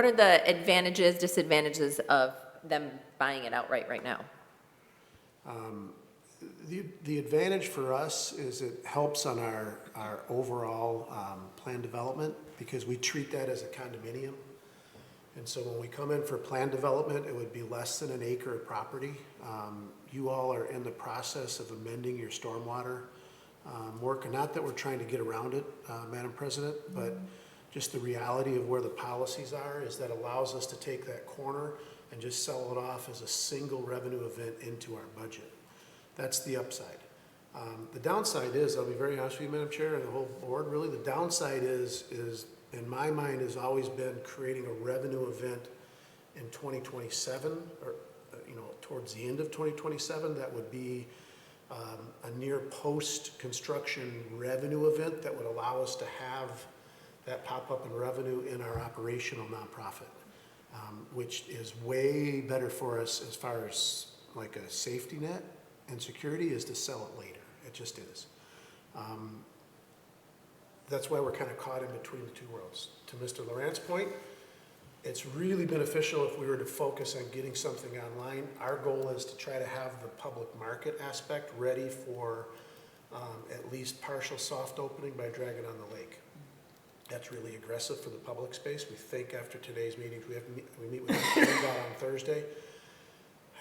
are the advantages, disadvantages of them buying it outright right now? The advantage for us is it helps on our overall plan development because we treat that as a condominium. And so when we come in for plan development, it would be less than an acre of property. You all are in the process of amending your stormwater work, and not that we're trying to get around it, Madam President, but just the reality of where the policies are is that allows us to take that corner and just sell it off as a single revenue event into our budget. That's the upside. The downside is, I'll be very honest with you, Madam Chair, and the whole board, really, the downside is in my mind, has always been creating a revenue event in 2027, or, towards the end of 2027, that would be a near post-construction revenue event that would allow us to have that pop up in revenue in our operational nonprofit, which is way better for us as far as like a safety net and security is to sell it later. It just is. That's why we're kind of caught in between the two worlds. To Mr. Laurent's point, it's really beneficial if we were to focus on getting something online. Our goal is to try to have the public market aspect ready for at least partial soft opening by Dragon on the Lake. That's really aggressive for the public space. We think after today's meetings, we meet with MDOT on Thursday.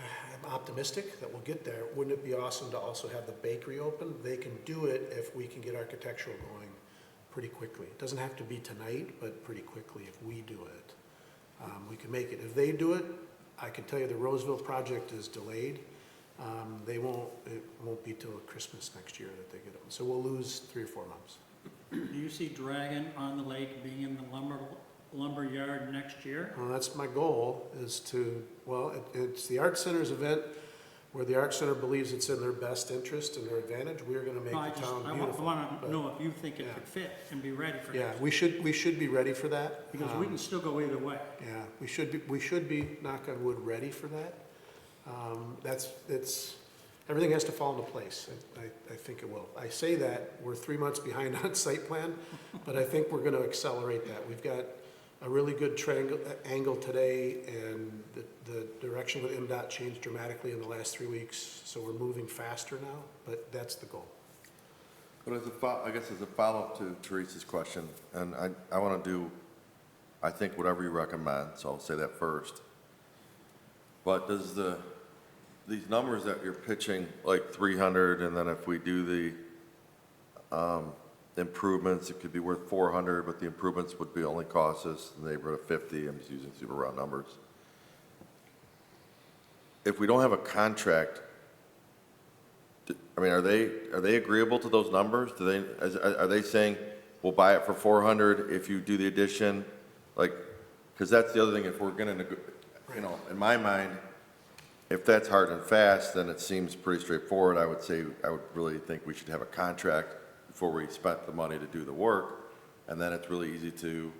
I'm optimistic that we'll get there. Wouldn't it be awesome to also have the bakery open? They can do it if we can get architectural going pretty quickly. It doesn't have to be tonight, but pretty quickly if we do it. We can make it. If they do it, I can tell you the Roseville project is delayed. It won't be till Christmas next year that they get it. So we'll lose 3 or 4 months. Do you see Dragon on the Lake being in the lumber yard next year? Well, that's my goal, is to, it's the Art Center's event where the Art Center believes it's in their best interest and their advantage. We're gonna make No, the town beautiful. I want to but- know if you think it yeah. could fit and be ready for Yeah, next. we should be ready for that. Because we can still go either way. Yeah, we should be, knock on wood, ready for that. Everything has to fall into place. I think it will. I say that, we're 3 months behind on site plan, but I think we're gonna accelerate that. We've got a really good angle today, and the direction with MDOT changed dramatically in the last 3 weeks, so we're moving faster now, but that's the goal. But I guess as a follow-up to Teresa's question, and I want to do, I think, whatever you recommend, so I'll say that first. But does these numbers that you're pitching, like 300, and then if we do the improvements, it could be worth 400, but the improvements would be only cost us in the neighborhood of 50, I'm just using super round numbers. If we don't have a contract, I mean, are they agreeable to those numbers? Are they saying, we'll buy it for 400 if you do the addition? Like, because that's the other thing, if we're gonna, in my mind, if that's hard and fast, then it seems pretty straightforward. I would really think we should have a contract before we spent the money to do the work. And then it's really easy to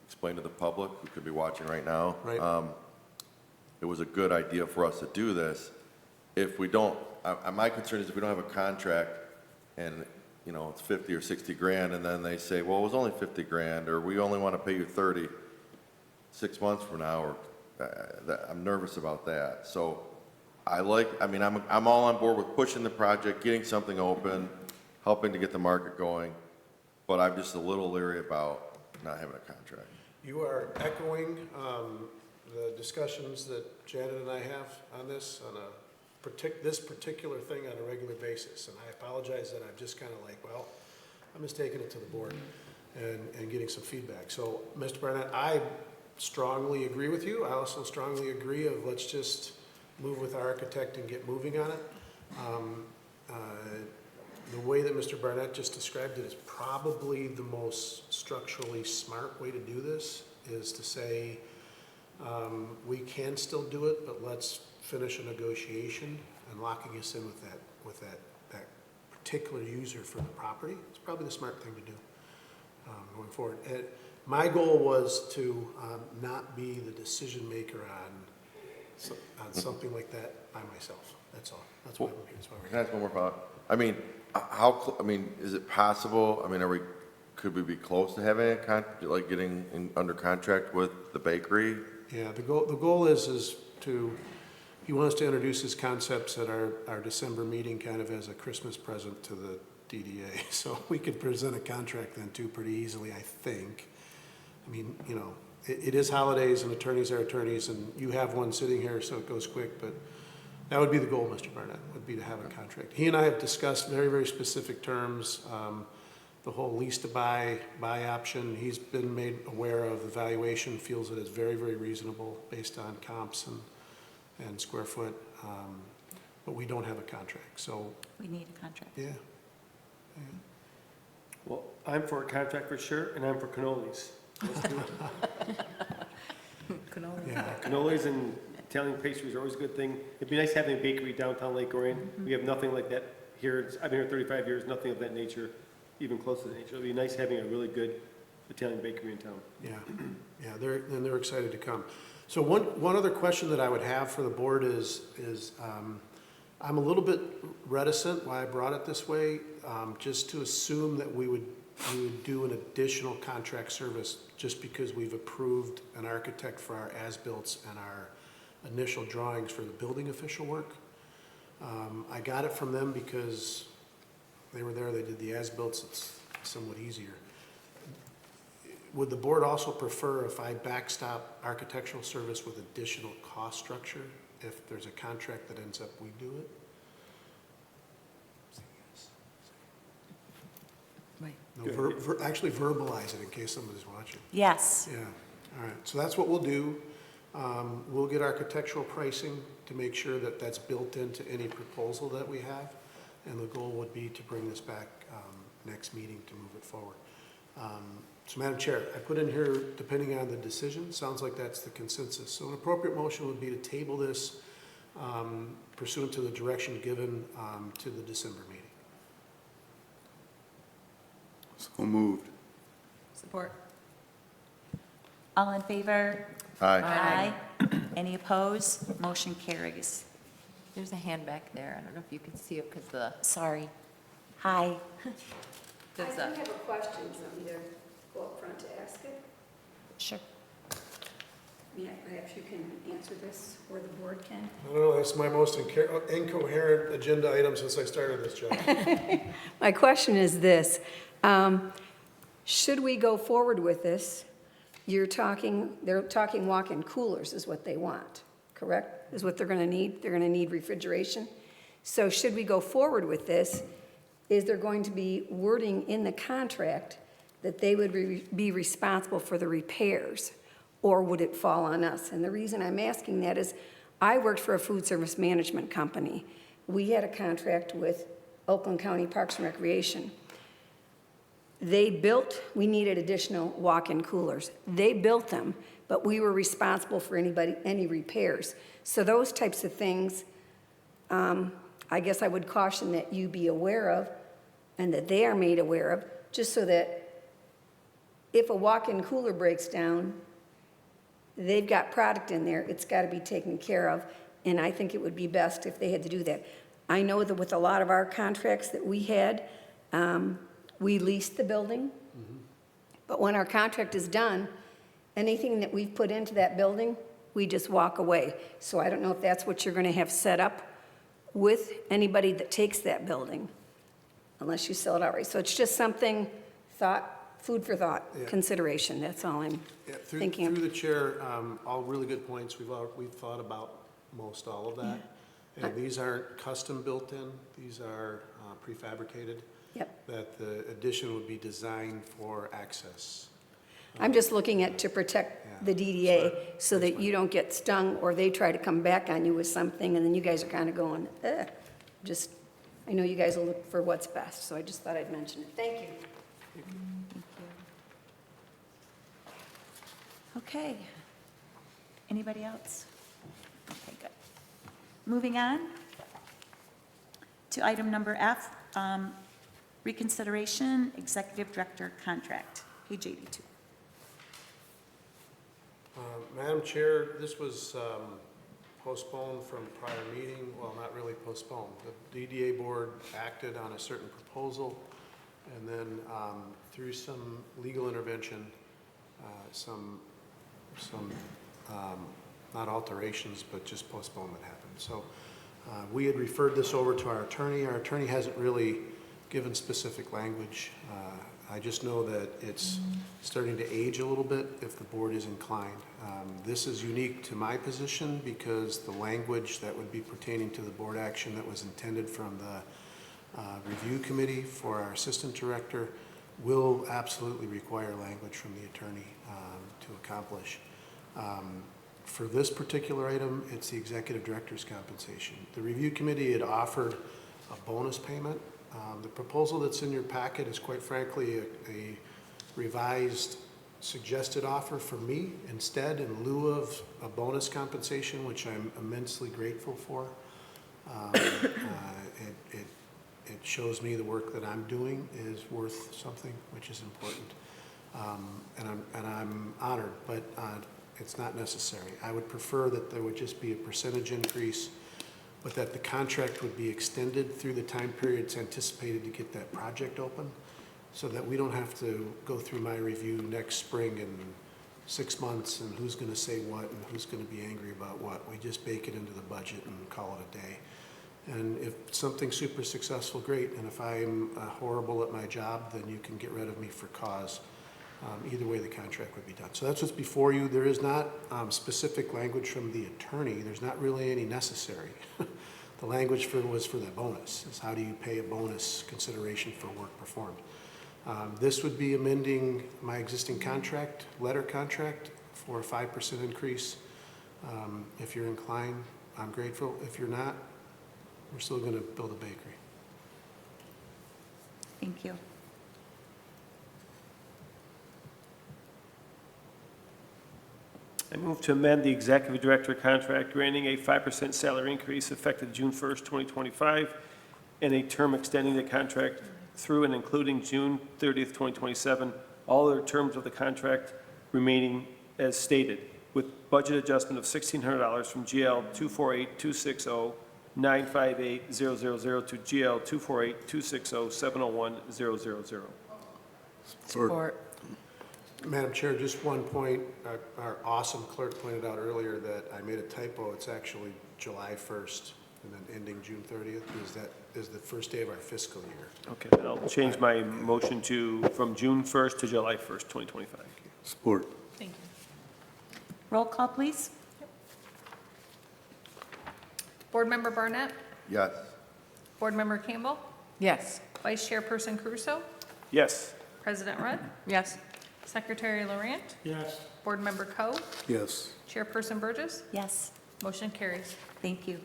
explain to the public who could be watching right now. Right. It was a good idea for us to do this. If we don't, my concern is if we don't have a contract and, it's 50 or 60 grand, and then they say, well, it was only 50 grand, or we only want to pay you 30 6 months from now, or I'm nervous about that. So I'm all on board with pushing the project, getting something open, helping to get the market going, but I'm just a little leery about not having a contract. You are echoing the discussions that Janet and I have on this, on this particular thing on a regular basis. And I apologize that I'm just kind of like, well, I'm just taking it to the board and getting some feedback. So, Mr. Barnett, I strongly agree with you. I also strongly agree of let's just move with our architect and get moving on it. The way that Mr. Barnett just described it is probably the most structurally smart way to do this, is to say, we can still do it, but let's finish a negotiation and locking us in with that particular user for the property. It's probably the smart thing to do going forward. My goal was to not be the decision maker on something like that by myself. That's all. That's why I'm here. That's why we're Can I here. ask one more about, is it possible, could we be close to having getting under contract with the bakery? Yeah, the goal is to, he wants to introduce his concepts at our December meeting kind of as a Christmas present to the DDA. So we could present a contract then too pretty easily, I think. It is holidays and attorneys are attorneys, and you have one sitting here, so it goes quick, but that would be the goal, Mr. Barnett, would be to have a contract. He and I have discussed very, very specific terms. the whole lease to buy option. He's been made aware of the valuation, feels it is very, very reasonable based on comps and square foot. But we don't have a contract, so, We need a contract. yeah. Well, I'm for a contract for sure, and I'm for cannolis. Let's do it. Yeah. Cannolis and Italian pastries are always a good thing. It'd be nice having a bakery downtown Lake Orion. We have nothing like that here. I've been here 35 years, nothing of that nature, even close to that nature. It'd be nice having a really good Italian bakery in town. Yeah, yeah, they're excited to come. So one other question that I would have for the board is I'm a little bit reticent why I brought it this way, just to assume that we would do an additional contract service just because we've approved an architect for our as-built and our initial drawings for the building official work. I got it from them because they were there, they did the as-built, it's somewhat easier. Would the board also prefer if I backstop architectural service with additional cost structure if there's a contract that ends up we do it? No, actually verbalize it in case somebody's watching. Yes. Yeah, all right, so that's what we'll do. We'll get architectural pricing to make sure that that's built into any proposal that we have. And the goal would be to bring this back next meeting to move it forward. So Madam Chair, I put in here, depending on the decision, sounds like that's the consensus. So an appropriate motion would be to table this pursuant to the direction given to the December meeting. So moved. Support. All in favor? Aye. Aye. Any opposed? Motion carries. There's a hand back there. I don't know if you can see it because the, Sorry. Hi. there's I a, do have a question, so I'm either go up front to ask it. Sure. Yeah, perhaps you can answer this, or the board can. I don't know, that's my most incoherent agenda item since I started this job. My question is this, should we go forward with this? They're talking walk-in coolers is what they want, correct? Is what they're gonna need? They're gonna need refrigeration. So should we go forward with this? Is there going to be wording in the contract that they would be responsible for the repairs? Or would it fall on us? And the reason I'm asking that is I worked for a food service management company. We had a contract with Oakland County Parks and Recreation. We needed additional walk-in coolers. They built them, but we were responsible for any repairs. So those types of things, I guess I would caution that you be aware of and that they are made aware of, just so that if a walk-in cooler breaks down, they've got product in there, it's got to be taken care of, and I think it would be best if they had to do that. I know that with a lot of our contracts that we had, we leased the building, but when our contract is done, anything that we've put into that building, we just walk away. So I don't know if that's what you're going to have set up with anybody that takes that building, unless you sell it outright. So it's just something, food for thought, Yeah. consideration, that's all I'm Yeah, thinking of. through the chair, all really good points. We've thought about most all of that. And these aren't custom built in, these are prefabricated. Yep. That the addition would be designed for access. I'm just looking at to protect the DDA so that you don't get stung or they try to come back on you with something and then you guys are kind of going, ugh. I know you guys will look for what's best, so I just thought I'd mention it. Thank you. Okay. Anybody else? Okay, good. Moving on to item number F, reconsideration, executive director contract, page 82. Madam Chair, this was postponed from prior meeting, well, not really postponed. The DDA board acted on a certain proposal, and then through some legal intervention, not alterations, but just postponement happened. So we had referred this over to our attorney. Our attorney hasn't really given specific language. I just know that it's starting to age a little bit if the board is inclined. This is unique to my position because the language that would be pertaining to the board action that was intended from the review committee for our assistant director will absolutely require language from the attorney to accomplish. For this particular item, it's the executive director's compensation. The review committee had offered a bonus payment. The proposal that's in your packet is quite frankly a revised suggested offer for me instead, in lieu of a bonus compensation, which I'm immensely grateful for. It shows me the work that I'm doing is worth something, which is important. And I'm honored, but it's not necessary. I would prefer that there would just be a percentage increase, but that the contract would be extended through the time periods anticipated to get that project open, so that we don't have to go through my review next spring in 6 months and who's going to say what and who's going to be angry about what. We just bake it into the budget and call it a day. And if something's super successful, great. And if I'm horrible at my job, then you can get rid of me for cause. Either way, the contract would be done. So that's what's before you. There is not specific language from the attorney. There's not really any necessary. The language was for that bonus. Is how do you pay a bonus consideration for work performed? This would be amending my existing contract, letter contract, for a 5% increase. If you're inclined, I'm grateful. If you're not, we're still going to build a bakery. Thank you. I move to amend the executive director contract, granting a 5% salary increase effective June 1st, 2025, and a term extending the contract through and including June 30th, 2027, all other terms of the contract remaining as stated, with budget adjustment of $1,600 from GL 248-260-958-000 to GL 248-260-701-000. Support. Madam Chair, just one point. Our awesome clerk pointed out earlier that I made a typo. It's actually July 1st and then ending June 30th. That is the first day of our fiscal year. Okay, then I'll change my motion from June 1st to July 1st, 2025. Support. Thank you. Roll call, please. Board Member Barnett? Yes. Board Member Campbell? Yes. Vice Chairperson Crusoe? Yes. President Rudd? Yes. Secretary Laurent? Yes. Board Member Coe? Yes. Chairperson Burgess? Yes. Motion carries. Thank you.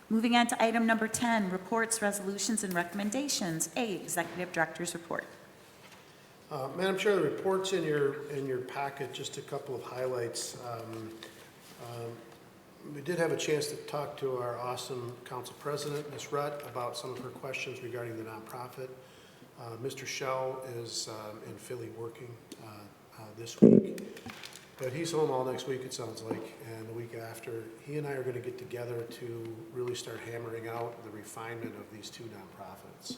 Moving on to item number 10, reports, resolutions, and recommendations. A, Executive Director's Report. Madam Chair, the report's in your packet, just a couple of highlights. We did have a chance to talk to our awesome council president, Ms. Rutt, about some of her questions regarding the nonprofit. Mr. Shell is in Philly working this week, but he's home all next week, it sounds like, and the week after. He and I are going to get together to really start hammering out the refinement of these two nonprofits.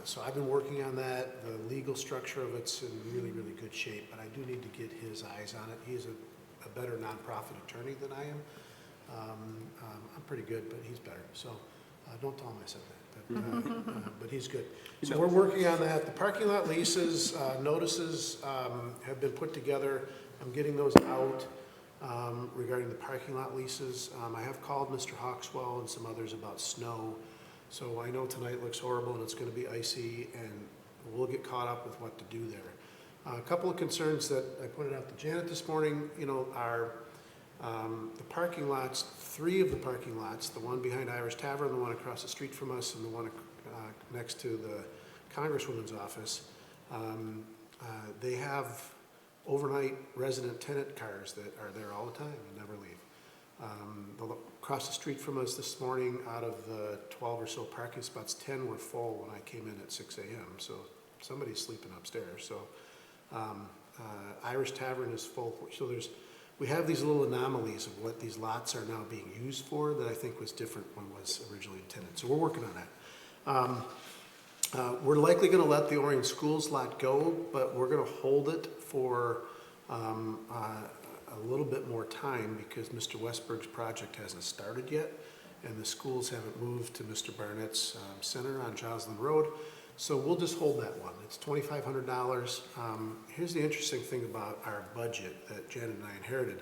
So I've been working on that. The legal structure of it's in really, really good shape, but I do need to get his eyes on it. He's a better nonprofit attorney than I am. I'm pretty good, but he's better. So don't tell him I said that. But he's good. So we're working on that. The parking lot leases, notices have been put together. I'm getting those out regarding the parking lot leases. I have called Mr. Hawkswell and some others about snow. So I know tonight looks horrible and it's going to be icy, and we'll get caught up with what to do there. A couple of concerns that I pointed out to Janet this morning, are the parking lots, 3 of the parking lots, the one behind Irish Tavern, the one across the street from us, and the one next to the Congresswoman's office. They have overnight resident tenant cars that are there all the time and never leave. Across the street from us this morning, out of the 12 or so parking spots, 10 were full when I came in at 6 a.m. So somebody's sleeping upstairs. So Irish Tavern is full. So we have these little anomalies of what these lots are now being used for that I think was different when it was originally intended. So we're working on that. We're likely going to let the Orion Schools lot go, but we're going to hold it for a little bit more time because Mr. Westberg's project hasn't started yet, and the schools haven't moved to Mr. Barnett's center on Joslin Road. So we'll just hold that one. It's $2,500. Here's the interesting thing about our budget that Janet and I inherited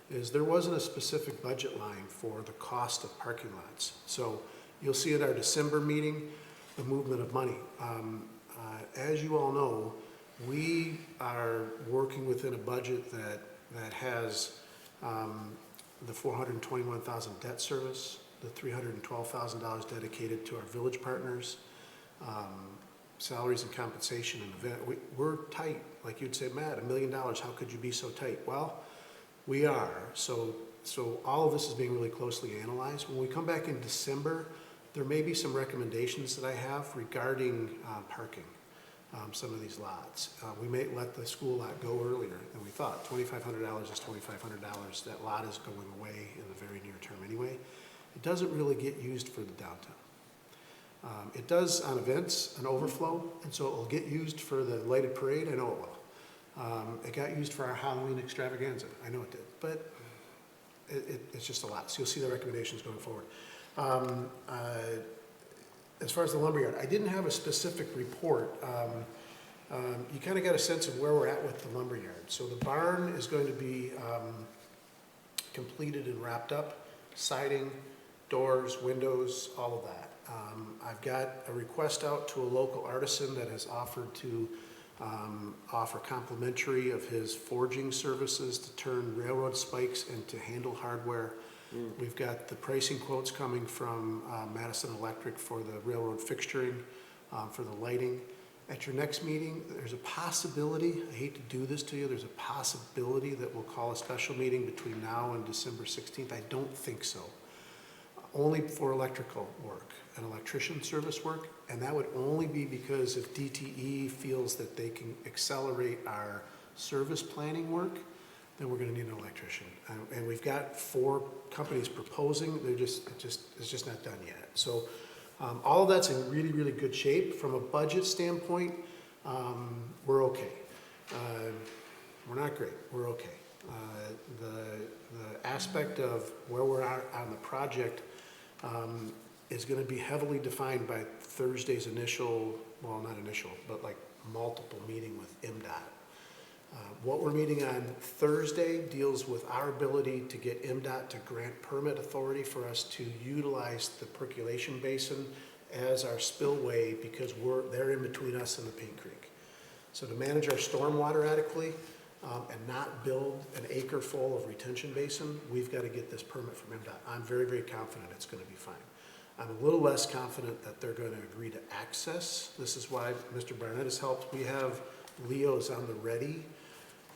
is there wasn't a specific budget line for the cost of parking lots. So you'll see at our December meeting the movement of money. As you all know, we are working within a budget that has the $421,000 debt service, the $312,000 dedicated to our village partners, salaries and compensation and event. We're tight, like you'd say, Matt, $1 million, how could you be so tight? Well, we are, so all of this is being really closely analyzed. When we come back in December, there may be some recommendations that I have regarding parking, some of these lots. We may let the school lot go earlier than we thought. $2,500 is $2,500. That lot is going away in the very near term anyway. It doesn't really get used for the downtown. It does on events, an overflow, and so it'll get used for the lighted parade, I know it will. It got used for our Halloween extravaganza, I know it did, but it's just a lot, so you'll see the recommendations going forward. As far as the lumberyard, I didn't have a specific report. You kind of got a sense of where we're at with the lumberyard. So the barn is going to be completed and wrapped up, siding, doors, windows, all of that. I've got a request out to a local artisan that has offered to offer complimentary of his forging services to turn railroad spikes into handle hardware. We've got the pricing quotes coming from Madison Electric for the railroad fixturing, for the lighting. At your next meeting, there's a possibility, I hate to do this to you, there's a possibility that we'll call a special meeting between now and December 16th. I don't think so. Only for electrical work and electrician service work, and that would only be because if DTE feels that they can accelerate our service planning work, then we're gonna need an electrician. And we've got 4 companies proposing, it's just not done yet. So all of that's in really, really good shape. From a budget standpoint, we're okay. We're not great, we're okay. The aspect of where we're at on the project is gonna be heavily defined by Thursday's initial, well, not initial, but like multiple meeting with MDOT. What we're meeting on Thursday deals with our ability to get MDOT to grant permit authority for us to utilize the percolation basin as our spillway because they're in between us and the Paint Creek. So to manage our stormwater adequately and not build an acre full of retention basin, we've got to get this permit from MDOT. I'm very, very confident it's going to be fine. I'm a little less confident that they're going to agree to access. This is why Mr. Barnett has helped. We have Leo's on the ready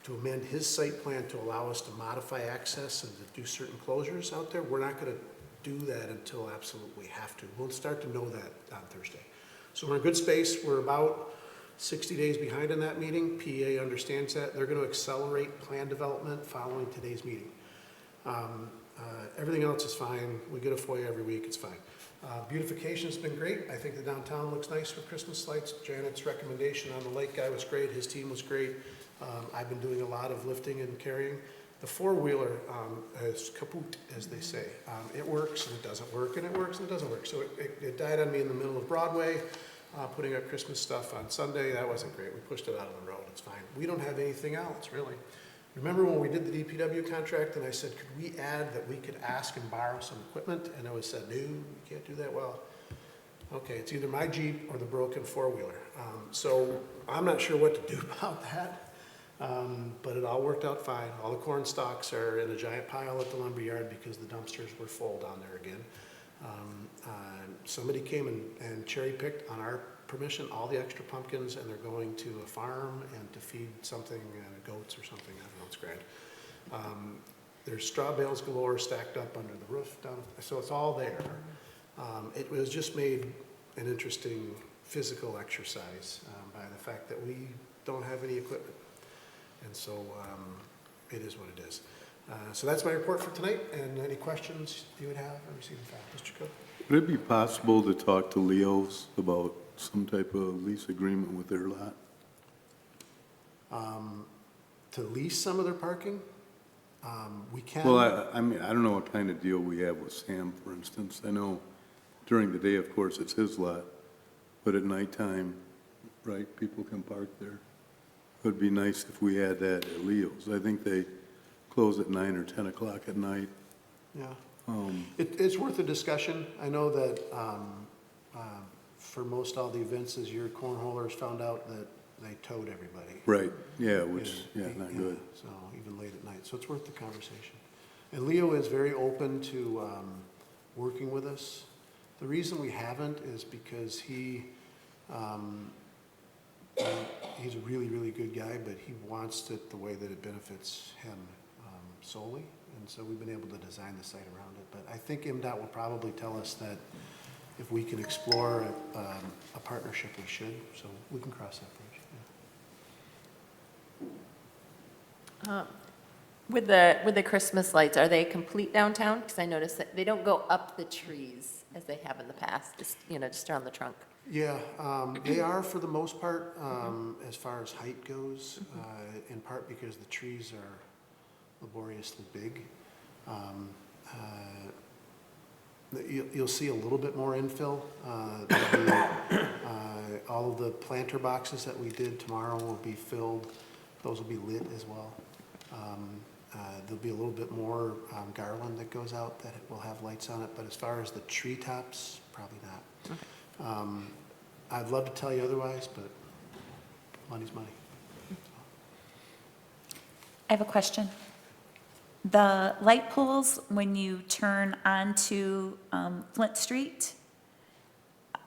to amend his site plan to allow us to modify access and to do certain closures out there. We're not going to do that until absolutely have to. We'll start to know that on Thursday. So we're in good space. We're about 60 days behind in that meeting. PEA understands that. They're going to accelerate plan development following today's meeting. Everything else is fine. We get a FOIA every week. It's fine. Beautification has been great. I think the downtown looks nice for Christmas lights. Janet's recommendation on the lake guy was great. His team was great. I've been doing a lot of lifting and carrying. The four-wheeler is kaput, as they say. It works and it doesn't work, and it works and it doesn't work. So it died on me in the middle of Broadway, putting up Christmas stuff on Sunday. That wasn't great. We pushed it out on the road. It's fine. We don't have anything else, really. Remember when we did the DPW contract and I said, could we add that we could ask and borrow some equipment? And it was said, no, you can't do that. Well, okay, it's either my Jeep or the broken four-wheeler. So I'm not sure what to do about that. But it all worked out fine. All the corn stalks are in a giant pile at the lumberyard because the dumpsters were full down there again. Somebody came and cherry-picked on our permission all the extra pumpkins, and they're going to a farm and to feed something, goats or something. I don't know, it's grand. There's straw bales galore stacked up under the roof down, so it's all there. It was just made an interesting physical exercise by the fact that we don't have any equipment. And so it is what it is. So that's my report for tonight, and any questions you would have, I received them fast. Mr. Cook? Would it be possible to talk to Leo's about some type of lease agreement with their lot? To lease some of their parking, we can. Well, I mean, I don't know what kind of deal we have with Sam, for instance. I know during the day, of course, it's his lot, but at nighttime, right, people can park there. It would be nice if we had that at Leo's. I think they close at 9 or 10 o'clock at night. Yeah. It's worth a discussion. I know that for most all the events is your cornholers found out that they towed everybody. Right, yeah, which, yeah, not Yeah, good. So even late at night, so it's worth the conversation. And Leo is very open to working with us. The reason we haven't is because he's a really, really good guy, but he wants it the way that it benefits him solely. And so we've been able to design the site around it. But I think MDOT will probably tell us that if we can explore a partnership, we should. So we can cross that bridge. Yeah. With the Christmas lights, are they complete downtown? Because I noticed that they don't go up the trees as they have in the past, just, just around the trunk. Yeah, they are for the most part, as far as height goes, in part because the trees are laboriously big. You'll see a little bit more infill. All of the planter boxes that we did tomorrow will be filled. Those will be lit as well. There'll be a little bit more garland that goes out that will have lights on it, but as far as the treetops, probably not. I'd love to tell you otherwise, but money's money. I have a question. The light poles, when you turn onto Flint Street,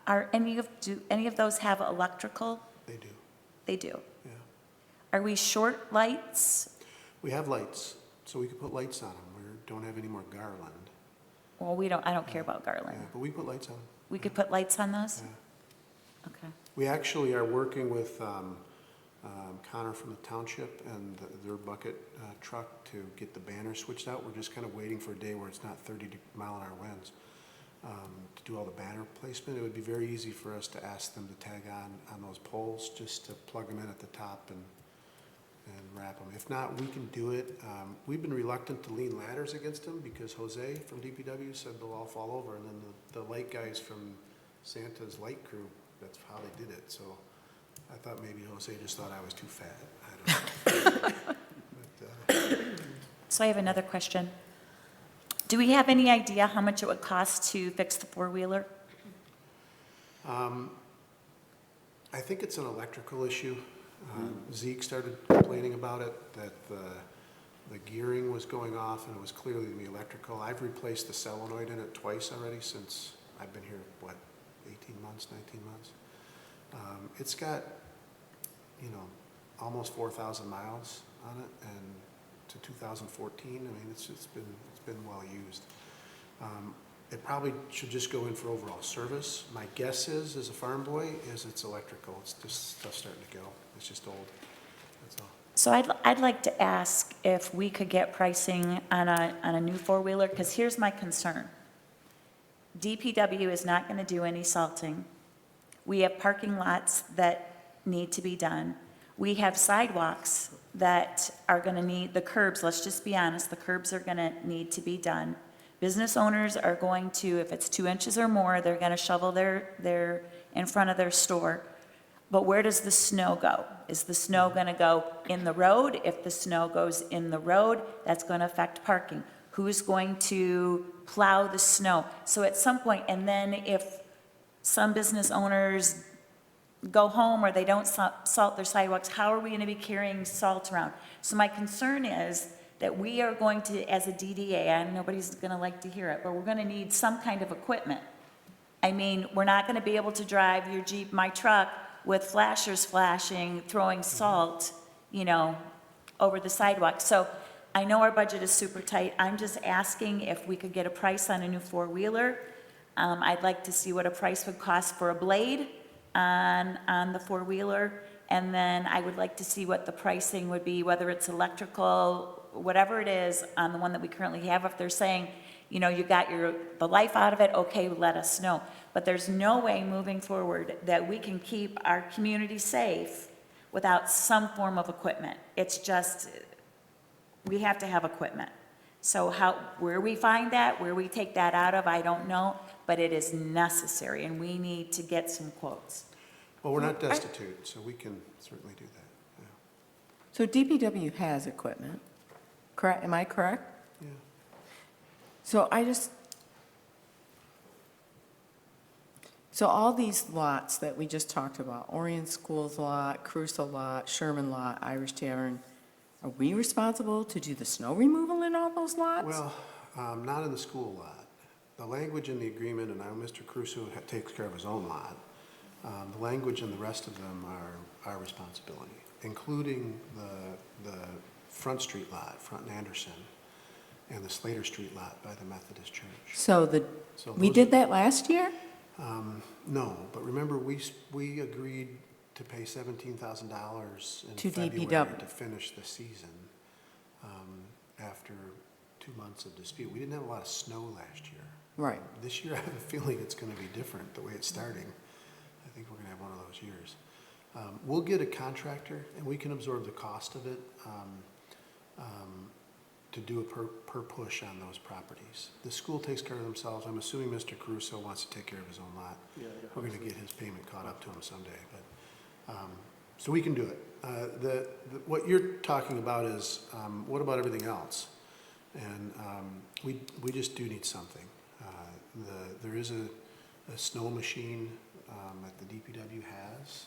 do any of those have electrical? They do, They do. yeah. Are we short lights? We have lights, so we could put lights on them. We don't have any more garland. Well, I don't care about Garland. Yeah, but we put lights on them. We could put lights on those? Yeah. Okay. We actually are working with Connor from the township and their bucket truck to get the banner switched out. We're just kind of waiting for a day where it's not 30-mile-an-hour winds to do all the banner placement. It would be very easy for us to ask them to tag on those poles, just to plug them in at the top and wrap them. If not, we can do it. We've been reluctant to lean ladders against them because Jose from DPW said they'll all fall over, and then the light guys from Santa's light crew, that's how they did it. So I thought maybe Jose just thought I was too fat. I don't know. But, So I have another question. Do we have any idea how much it would cost to fix the four-wheeler? I think it's an electrical issue. Zeke started complaining about it, that the gearing was going off and it was clearly going to be electrical. I've replaced the solenoid in it twice already since I've been here, 18 months, 19 months. It's got, almost 4,000 miles on it, and to 2014, I mean, it's been well used. It probably should just go in for overall service. My guess is, as a farm boy, is it's electrical. It's just stuff starting to go. It's just old. That's all. So I'd like to ask if we could get pricing on a new four-wheeler, because here's my concern. DPW is not going to do any salting. We have parking lots that need to be done. We have sidewalks that are going to need, the curbs, let's just be honest, the curbs are going to need to be done. Business owners are going to, if it's 2 inches or more, they're going to shovel their in front of their store. But where does the snow go? Is the snow going to go in the road? If the snow goes in the road, that's going to affect parking. Who's going to plow the snow? So at some point, and then if some business owners go home or they don't salt their sidewalks, how are we going to be carrying salt around? So my concern is that we are going to, as a DDA, and nobody's going to like to hear it, but we're going to need some kind of equipment. I mean, we're not going to be able to drive your Jeep, my truck, with flashers flashing, throwing salt, over the sidewalk. So I know our budget is super tight. I'm just asking if we could get a price on a new four-wheeler. I'd like to see what a price would cost for a blade on the four-wheeler. And then I would like to see what the pricing would be, whether it's electrical, whatever it is, on the one that we currently have. If they're saying, you got the life out of it, okay, let us know. But there's no way moving forward that we can keep our community safe without some form of equipment. It's just, we have to have equipment. So where we find that, where we take that out of, I don't know, but it is necessary, and we need to get some quotes. Well, we're not destitute, so we can certainly do that. Yeah. So DPW has equipment, correct? Am I correct? Yeah. So all these lots that we just talked about, Orion Schools lot, Crusoe lot, Sherman lot, Irish Tavern, are we responsible to do the snow removal in all those lots? Well, not in the school lot. The language in the agreement, and I know Mr. Crusoe takes care of his own lot, the language in the rest of them are our responsibility, including the Front Street lot, Front and Anderson, and the Slater Street lot by the Methodist Church. So we those did are- that last year? No, but remember, we agreed to pay $17,000 in To February DPW. to finish the season after 2 months of dispute. We didn't have a lot of snow last year. Right. This year, I have a feeling it's going to be different, the way it's starting. I think we're going to have one of those years. We'll get a contractor, and we can absorb the cost of it to do a per push on those properties. The school takes care of themselves. I'm assuming Mr. Caruso wants to take care of his own lot. We're going to get his payment caught up to him someday, but, so we can do it. What you're talking about is, what about everything else? And we just do need something. There is a snow machine that the DPW has,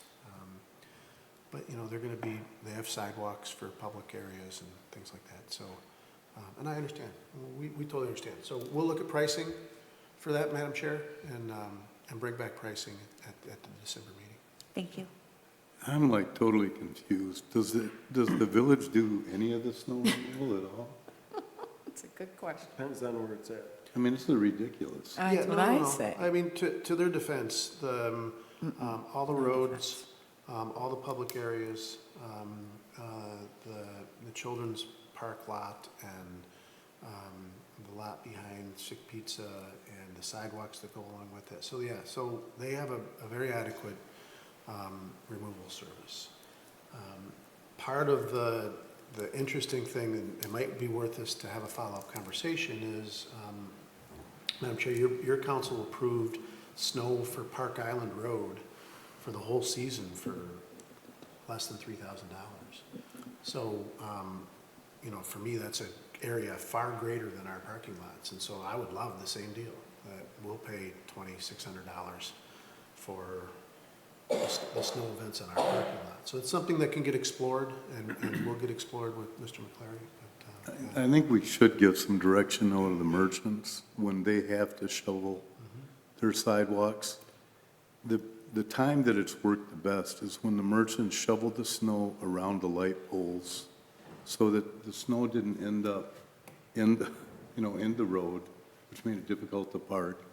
but, you know, they have sidewalks for public areas and things like that, so, and I understand, we totally understand. So we'll look at pricing for that, Madam Chair, and bring back pricing at the December meeting. Thank you. I'm like totally confused. Does the village do any of the snow removal at all? That's a good question. Depends on where it's at. I mean, this is ridiculous. That's Yeah, what no, I no. say. I mean, to their defense, all the roads, all the public areas, the children's park lot and the lot behind Sick Pizza and the sidewalks that go along with it. So, yeah, so they have a very adequate removal service. Part of the interesting thing, and it might be worth us to have a follow-up conversation, is, Madam Chair, your council approved snow for Park Island Road for the whole season for less than $3,000. So, you know, for me, that's an area far greater than our parking lots, and so I would love the same deal, that we'll pay $2,600 for the snow events on our parking lot. So it's something that can get explored, and will get explored with Mr. McClary. But, yeah. I think we should give some direction out to the merchants when they have to shovel their sidewalks. The time that it's worked the best is when the merchants shoveled the snow around the light poles so that the snow didn't end up in the road, which made it difficult to park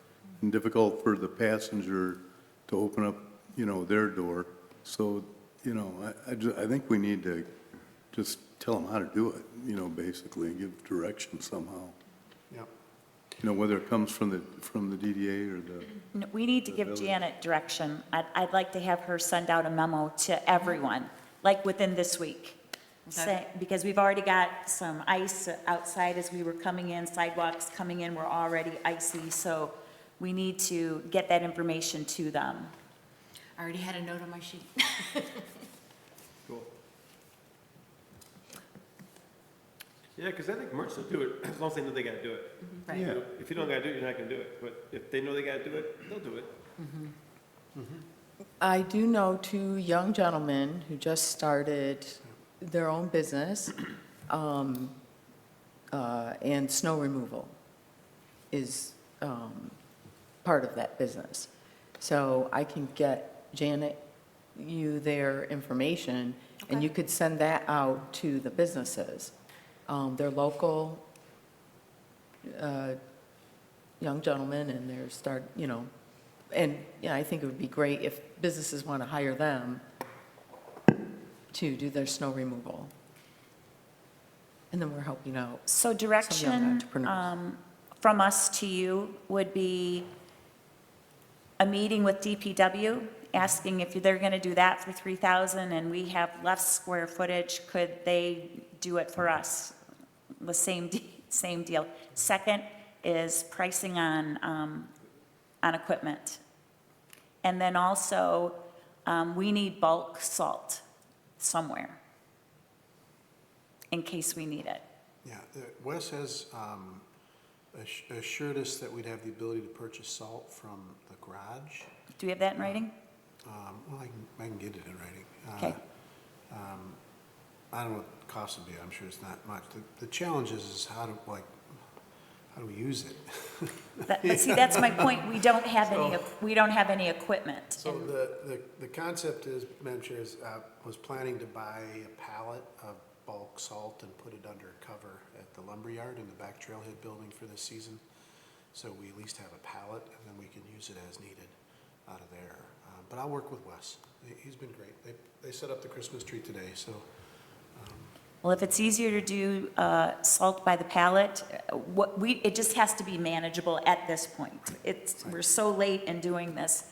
and difficult for the passenger to open up, their door. So, I think we need to just tell them how to do it, basically, and give direction somehow. Yep. Whether it comes from the DDA or the. No, we need to give Janet direction. I'd like to have her send out a memo to everyone, like within this week. Because we've already got some ice outside as we were coming in, sidewalks coming in were already icy, so we need to get that information to them. I already had a note on my sheet. Cool. Yeah, because I think merchants will do it, as long as they know they gotta do it. Right. Yeah. If you don't gotta do it, you're not gonna do it, but if they know they gotta do it, they'll do it. I do know two young gentlemen who just started their own business, and snow removal is part of that business. So I can get Janet you their information, and you could send that out to the businesses. They're local young gentlemen, and they're I think it would be great if businesses want to hire them to do their snow removal. And then we're helping out. So Some young direction entrepreneurs. from us to you would be a meeting with DPW, asking if they're going to do that for $3,000 and we have less square footage, could they do it for us? The same deal. Second is pricing on equipment. And then also, we need bulk salt somewhere in case we need it. Yeah, Wes has assured us that we'd have the ability to purchase salt from the garage. Do we have that in writing? Well, I can get it in writing. Okay. I don't know what the cost would be, I'm sure it's not much. The challenge is how do we use it? But see, that's my point. We don't have any equipment. So the concept is, Madam Chair, was planning to buy a pallet of bulk salt and put it under cover at the lumberyard in the back trailhead building for this season. So we at least have a pallet, and then we can use it as needed out of there. But I'll work with Wes. He's been great. They set up the Christmas tree today, so. Well, if it's easier to do salt by the pallet, it just has to be manageable at this point. We're so late in doing this.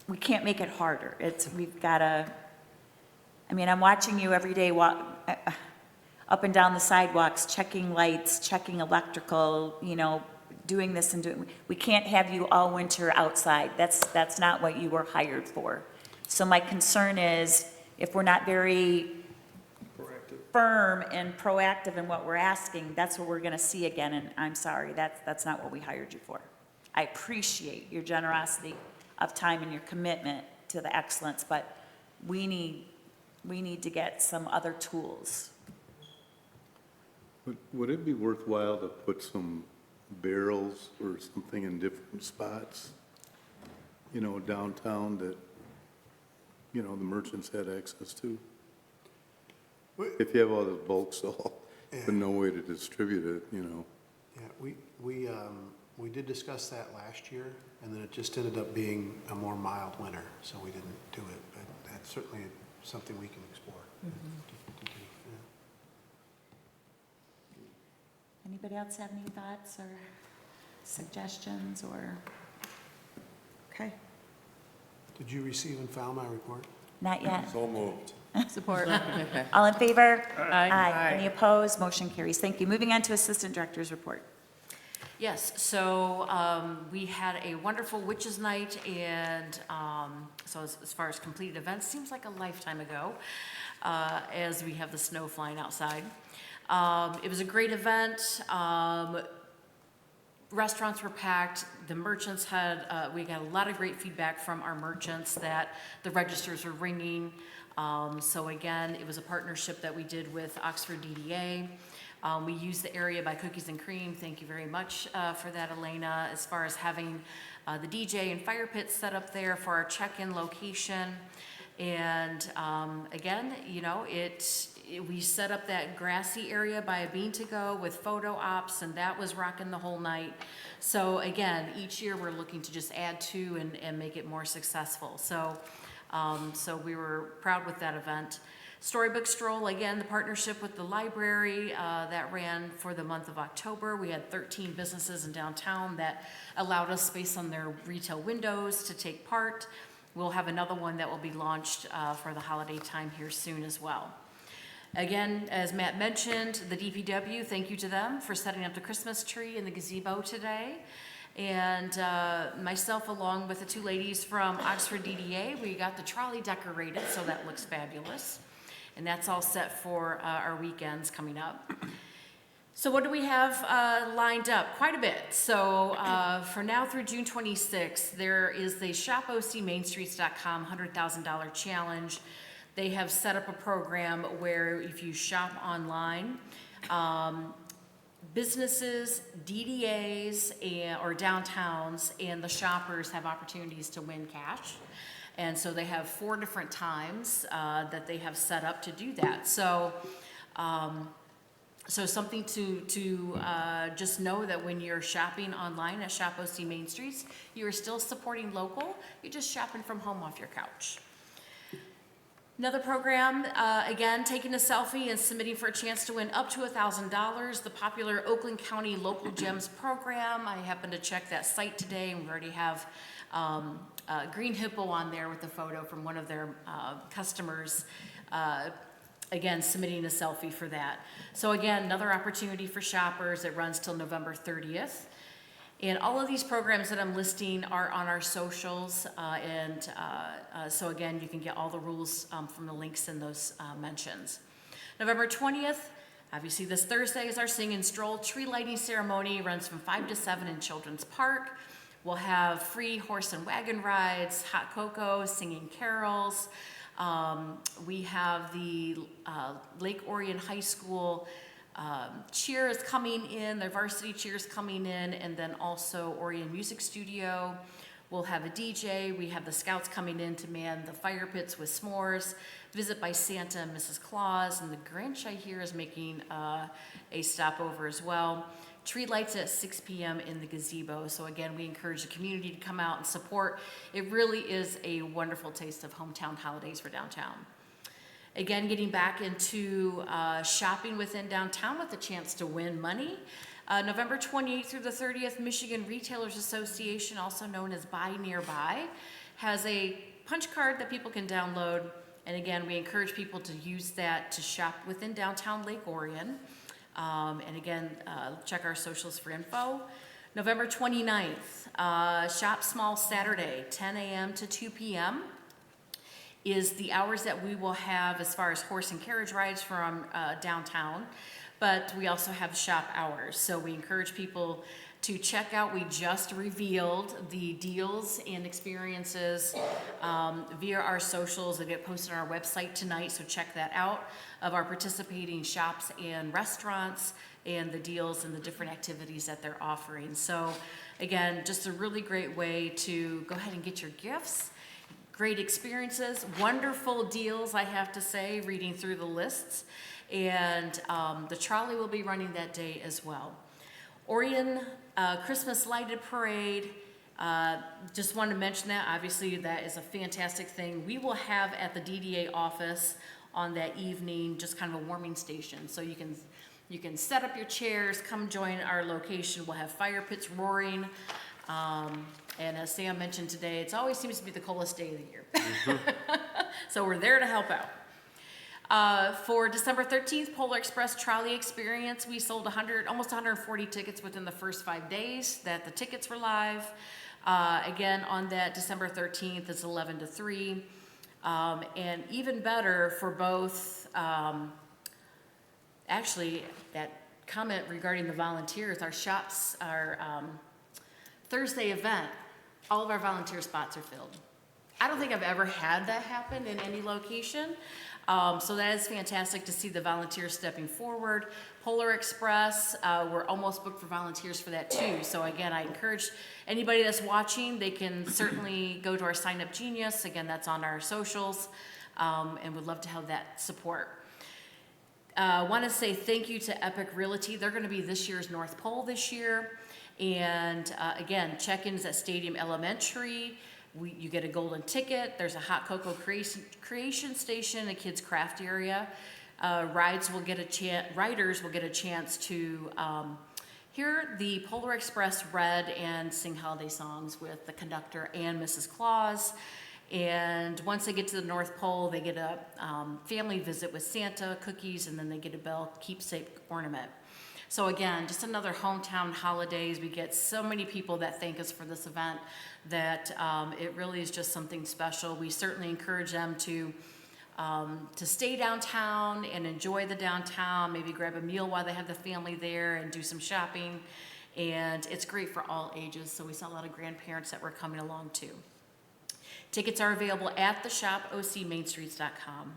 We can't make it harder. We've got to, I mean, I'm watching you every day walk up and down the sidewalks, checking lights, checking electrical, doing this and doing, we can't have you all winter outside. That's not what you were hired for. So my concern is, if we're not very firm and proactive in what we're asking, that's what we're gonna see again, and I'm sorry, that's not what we hired you for. I appreciate your generosity of time and your commitment to the excellence, but we need to get some other tools. Would it be worthwhile to put some barrels or something in different spots, downtown that, the merchants had access to? If you have all this bulk salt, but no way to distribute it, Yeah, we did discuss that last year, and then it just ended up being a more mild winter, so we didn't do it, but that's certainly something we can explore. To do, yeah. Anybody else have any thoughts or suggestions or? Okay, Did you receive and file my report? not yet. So moved. Support. All in favor? Aye. Any opposed? Motion carries. Thank you. Moving on to Assistant Director's report. Yes, so we had a wonderful Witches' Night, and so as far as completed events, seems like a lifetime ago, as we have the snow flying outside. It was a great event. Restaurants were packed. The merchants we got a lot of great feedback from our merchants that the registers were ringing. So again, it was a partnership that we did with Oxford DDA. We used the area by Cookies and Cream. Thank you very much for that, Elena. As far as having the DJ and fire pits set up there for our check-in location. And again, we set up that grassy area by a Bean to Go with photo ops, and that was rocking the whole night. So again, each year we're looking to just add to and make it more successful. So we were proud with that event. Storybook Stroll, again, the partnership with the library that ran for the month of October. We had 13 businesses in downtown that allowed us space on their retail windows to take part. We'll have another one that will be launched for the holiday time here soon as well. Again, as Matt mentioned, the DPW, thank you to them for setting up the Christmas tree in the gazebo today. And myself, along with the two ladies from Oxford DDA, we got the trolley decorated, so that looks fabulous. And that's all set for our weekends coming up. So what do we have lined up? Quite a bit. So for now through June 26th, there is the ShopOCMainStreets.com $100,000 challenge. They have set up a program where if you shop online, businesses, DDAs, or downtowns, and the shoppers have opportunities to win cash. And so they have 4 different times that they have set up to do that. So, something to just know that when you're shopping online at Shop OC Main Streets, you are still supporting local. You're just shopping from home off your couch. Another program, again, taking a selfie and submitting for a chance to win up to $1,000, the popular Oakland County Local Gems program. I happened to check that site today, and we already have Green Hippo on there with a photo from one of their customers, again, submitting a selfie for that. So again, another opportunity for shoppers. It runs till November 30th. And all of these programs that I'm listing are on our socials, so again, you can get all the rules from the links in those mentions. November 20th, obviously this Thursday, is our Sing and Stroll tree lighting ceremony. Runs from 5 to 7 in Children's Park. We'll have free horse and wagon rides, hot cocoa, singing carols. We have the Lake Orion High School cheers coming in, their varsity cheers coming in, and then also Orion Music Studio. We'll have a DJ. We have the scouts coming in to man the fire pits with s'mores, visit by Santa and Mrs. Claus, and the Grinch, I hear, is making a stopover as well. Tree lights at 6 p.m. in the gazebo. So again, we encourage the community to come out and support. It really is a wonderful taste of hometown holidays for downtown. Again, getting back into shopping within downtown with a chance to win money. November 28th through the 30th, Michigan Retailers Association, also known as Buy Nearby, has a punch card that people can download. And again, we encourage people to use that to shop within downtown Lake Orion. And again, check our socials for info. November 29th, Shop Small Saturday, 10 a.m. to 2 p.m. is the hours that we will have as far as horse and carriage rides from downtown. But we also have shop hours. So we encourage people to check out. We just revealed the deals and experiences via our socials. They get posted on our website tonight, so check that out, of our participating shops and restaurants and the deals and the different activities that they're offering. So again, just a really great way to go ahead and get your gifts. Great experiences, wonderful deals, I have to say, reading through the lists. And the trolley will be running that day as well. Orion Christmas Lighted Parade, just wanted to mention that. Obviously, that is a fantastic thing. We will have at the DDA office on that evening just kind of a warming station. So you can set up your chairs, come join our location. We'll have fire pits roaring. And as Sam mentioned today, it always seems to be the coldest day of the year. So we're there to help out. For December 13th, Polar Express Trolley Experience, we sold almost 140 tickets within the first 5 days that the tickets were live. Again, on that December 13th, it's 11 to 3. And even better for both, actually, that comment regarding the volunteers, our shops, our Thursday event, all of our volunteer spots are filled. I don't think I've ever had that happen in any location. So that is fantastic to see the volunteers stepping forward. Polar Express, we're almost booked for volunteers for that too. So again, I encourage anybody that's watching, they can certainly go to our Sign Up Genius. Again, that's on our socials, and would love to have that support. Want to say thank you to Epic Realty. They're going to be this year's North Pole this year. And again, check-ins at Stadium Elementary. You get a golden ticket. There's a hot cocoa creation station, a kids craft area. Riders will get a chance to hear the Polar Express read and sing holiday songs with the conductor and Mrs. Claus. And once they get to the North Pole, they get a family visit with Santa, cookies, and then they get a Bell keepsake ornament. So again, just another hometown holidays. We get so many people that thank us for this event that it really is just something special. We certainly encourage them to stay downtown and enjoy the downtown, maybe grab a meal while they have the family there and do some shopping. And it's great for all ages, so we saw a lot of grandparents that were coming along too. Tickets are available at the shop, ocmainstreets.com.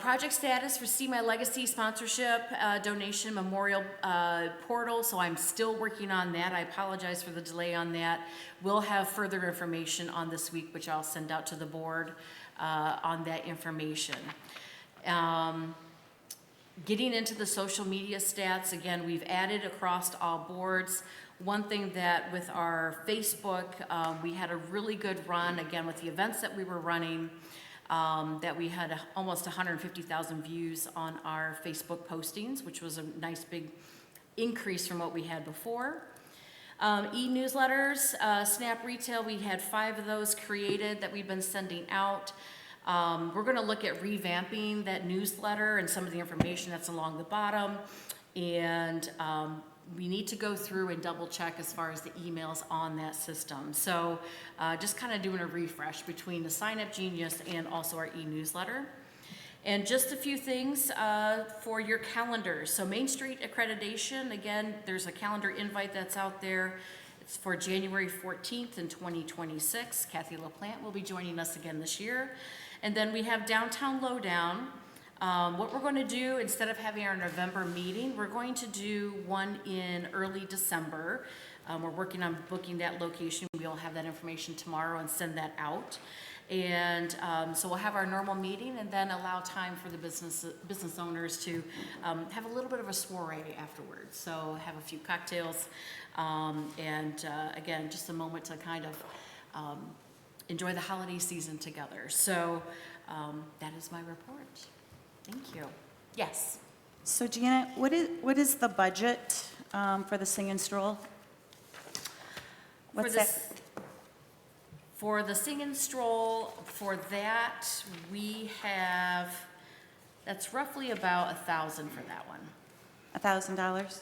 Project status for See My Legacy sponsorship, donation memorial portal, so I'm still working on that. I apologize for the delay on that. We'll have further information on this week, which I'll send out to the board on that information. Getting into the social media stats, again, we've added across all boards. One thing that with our Facebook, we had a really good run, again, with the events that we were running. That we had almost 150,000 views on our Facebook postings, which was a nice big increase from what we had before. E-newsletters, Snap Retail, we had 5 of those created that we've been sending out. We're going to look at revamping that newsletter and some of the information that's along the bottom. And we need to go through and double check as far as the emails on that system. So just kind of doing a refresh between the Sign Up Genius and also our e-newsletter. And just a few things for your calendars. So Main Street accreditation, again, there's a calendar invite that's out there. It's for January 14th in 2026. Kathy LaPlante will be joining us again this year. And then we have Downtown Lowdown. What we're going to do, instead of having our November meeting, we're going to do one in early December. We're working on booking that location. We'll have that information tomorrow and send that out. And so we'll have our normal meeting and then allow time for the business owners to have a little bit of a soiree afterwards. So have a few cocktails and again, just a moment to kind of enjoy the holiday season together. So that is my report. Thank you. Yes. So Janet, what is the budget for the Sing and Stroll? What's that? For the Sing and Stroll, for that, we have, that's roughly about $1,000 for that one. $1,000?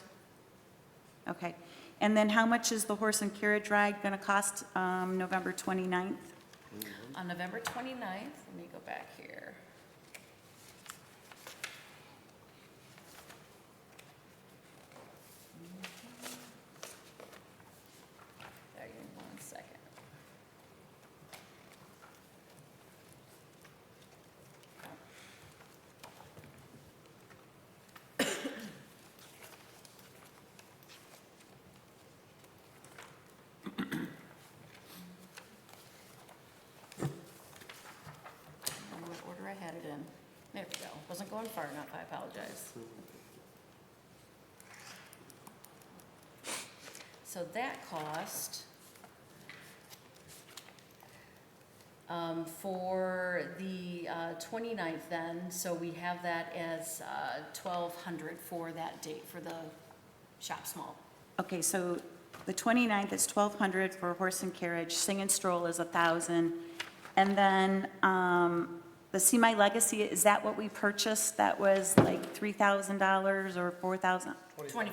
Okay. And then how much is the horse and carriage ride going to cost November 29th? On November 29th, let me go back here. There, give me 1 second. What order I had it in. There we go. Wasn't going far enough, I apologize. So that cost, for the 29th then, so we have that as $1,200 for that date for the shop small. Okay, so the 29th is $1,200 for horse and carriage, Sing and Stroll is $1,000. And then the See My Legacy, is that what we purchased? That was like $3,000 or $4,000? $2,400.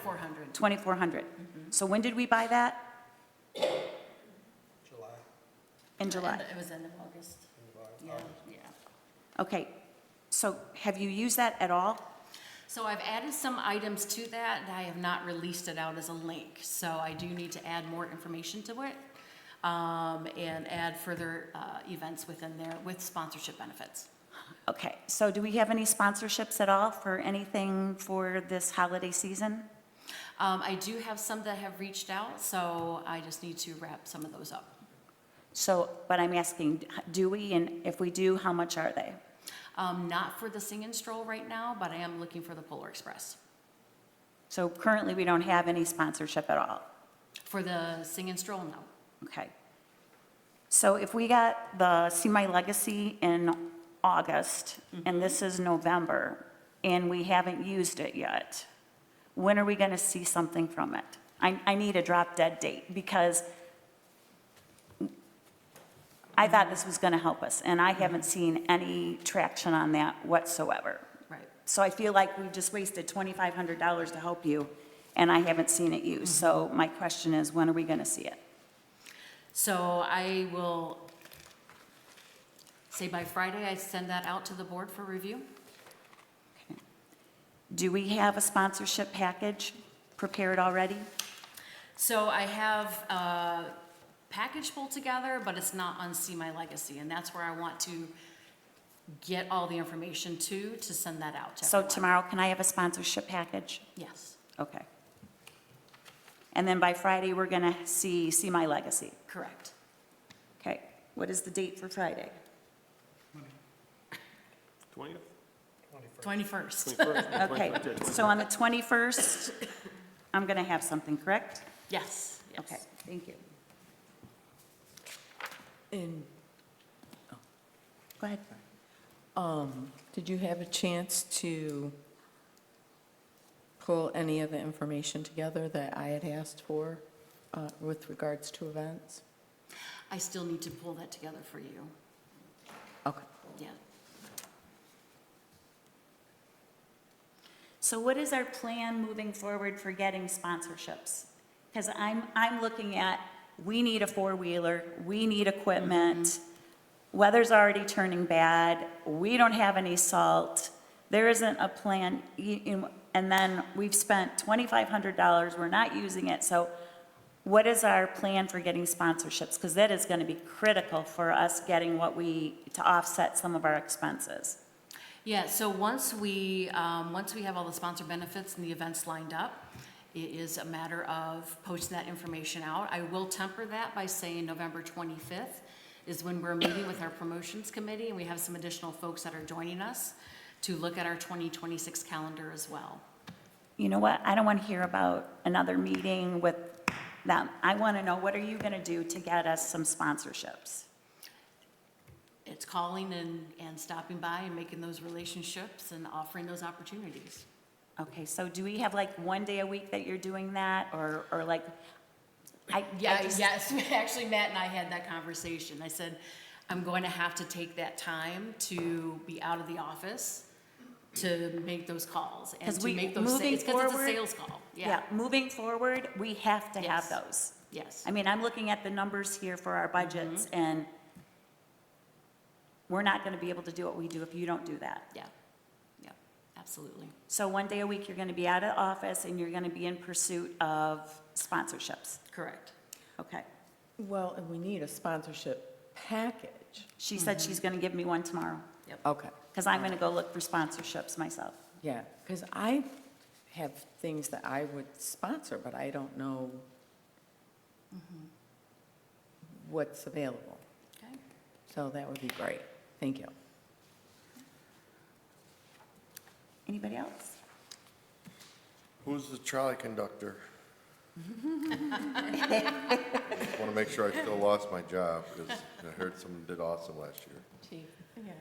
$2,400. So when did we buy that? July. In July. It was end of August. Yeah, yeah. Okay, so have you used that at all? So I've added some items to that, and I have not released it out as a link. So I do need to add more information to it, and add further events within there with sponsorship benefits. Okay, so do we have any sponsorships at all for anything for this holiday season? I do have some that have reached out, so I just need to wrap some of those up. So, but I'm asking, do we, and if we do, how much are they? Not for the Sing and Stroll right now, but I am looking for the Polar Express. So currently, we don't have any sponsorship at all? For the Sing and Stroll, no. Okay. So if we got the See My Legacy in August, and this is November, and we haven't used it yet, when are we going to see something from it? I need a drop-dead date, because I thought this was going to help us, and I haven't seen any traction on that whatsoever. Right. So I feel like we just wasted $2,500 to help you, and I haven't seen it used. So my question is, when are we going to see it? So I will say by Friday, I send that out to the board for review. Do we have a sponsorship package prepared already? So I have a package pulled together, but it's not on See My Legacy, and that's where I want to get all the information to send that out to So everyone. tomorrow, can I have a sponsorship package? Yes, Okay. And then by Friday, we're going to see My Legacy. correct. Okay. What is the date for Friday? 20th? 21st. 21st. Okay. So on the 21st, I'm going to have something, correct? Yes, yes. Okay. Thank you. And, Go ahead. did you have a chance to pull any of the information together that I had asked for with regards to events? I still need to pull that together for you. Okay. Yeah. So what is our plan moving forward for getting sponsorships? Because I'm looking at, we need a four-wheeler, we need equipment, weather's already turning bad, we don't have any salt, there isn't a plan, and then we've spent $2,500, we're not using it, so what is our plan for getting sponsorships? Because that is going to be critical for us getting to offset some of our expenses. Yeah, so once we have all the sponsor benefits and the events lined up, it is a matter of posting that information out. I will temper that by saying November 25th is when we're meeting with our promotions committee, and we have some additional folks that are joining us to look at our 2026 calendar as well. You know what? I don't want to hear about another meeting with them. I want to know, what are you going to do to get us some sponsorships? It's calling and stopping by and making those relationships and offering those opportunities. Okay, so do we have like one day a week that you're doing that, or like, Yes, actually, Matt and I had that conversation. I said, I'm going to have to take that time to be out of the office to make those calls and to make those moving sales, because it's a forward- sales call. Yeah, moving forward, we have to have Yes. those. Yes. I mean, I'm looking at the numbers here for our budgets, and we're not going to be able to do what we do if you don't do that. Yeah, yeah, absolutely. So one day a week, you're going to be out of office, and you're going to be in pursuit of sponsorships. Correct. Okay. Well, and we need a sponsorship package. She said she's going to give me one tomorrow, Okay, because I'm going to go look for sponsorships myself. yeah, because I have things that I would sponsor, but I don't know what's available. Okay. So that would be great. Thank you. Anybody else? Who's the trolley conductor? Just want to make sure I still lost my job, because I heard someone did awesome last year. Chief, yeah,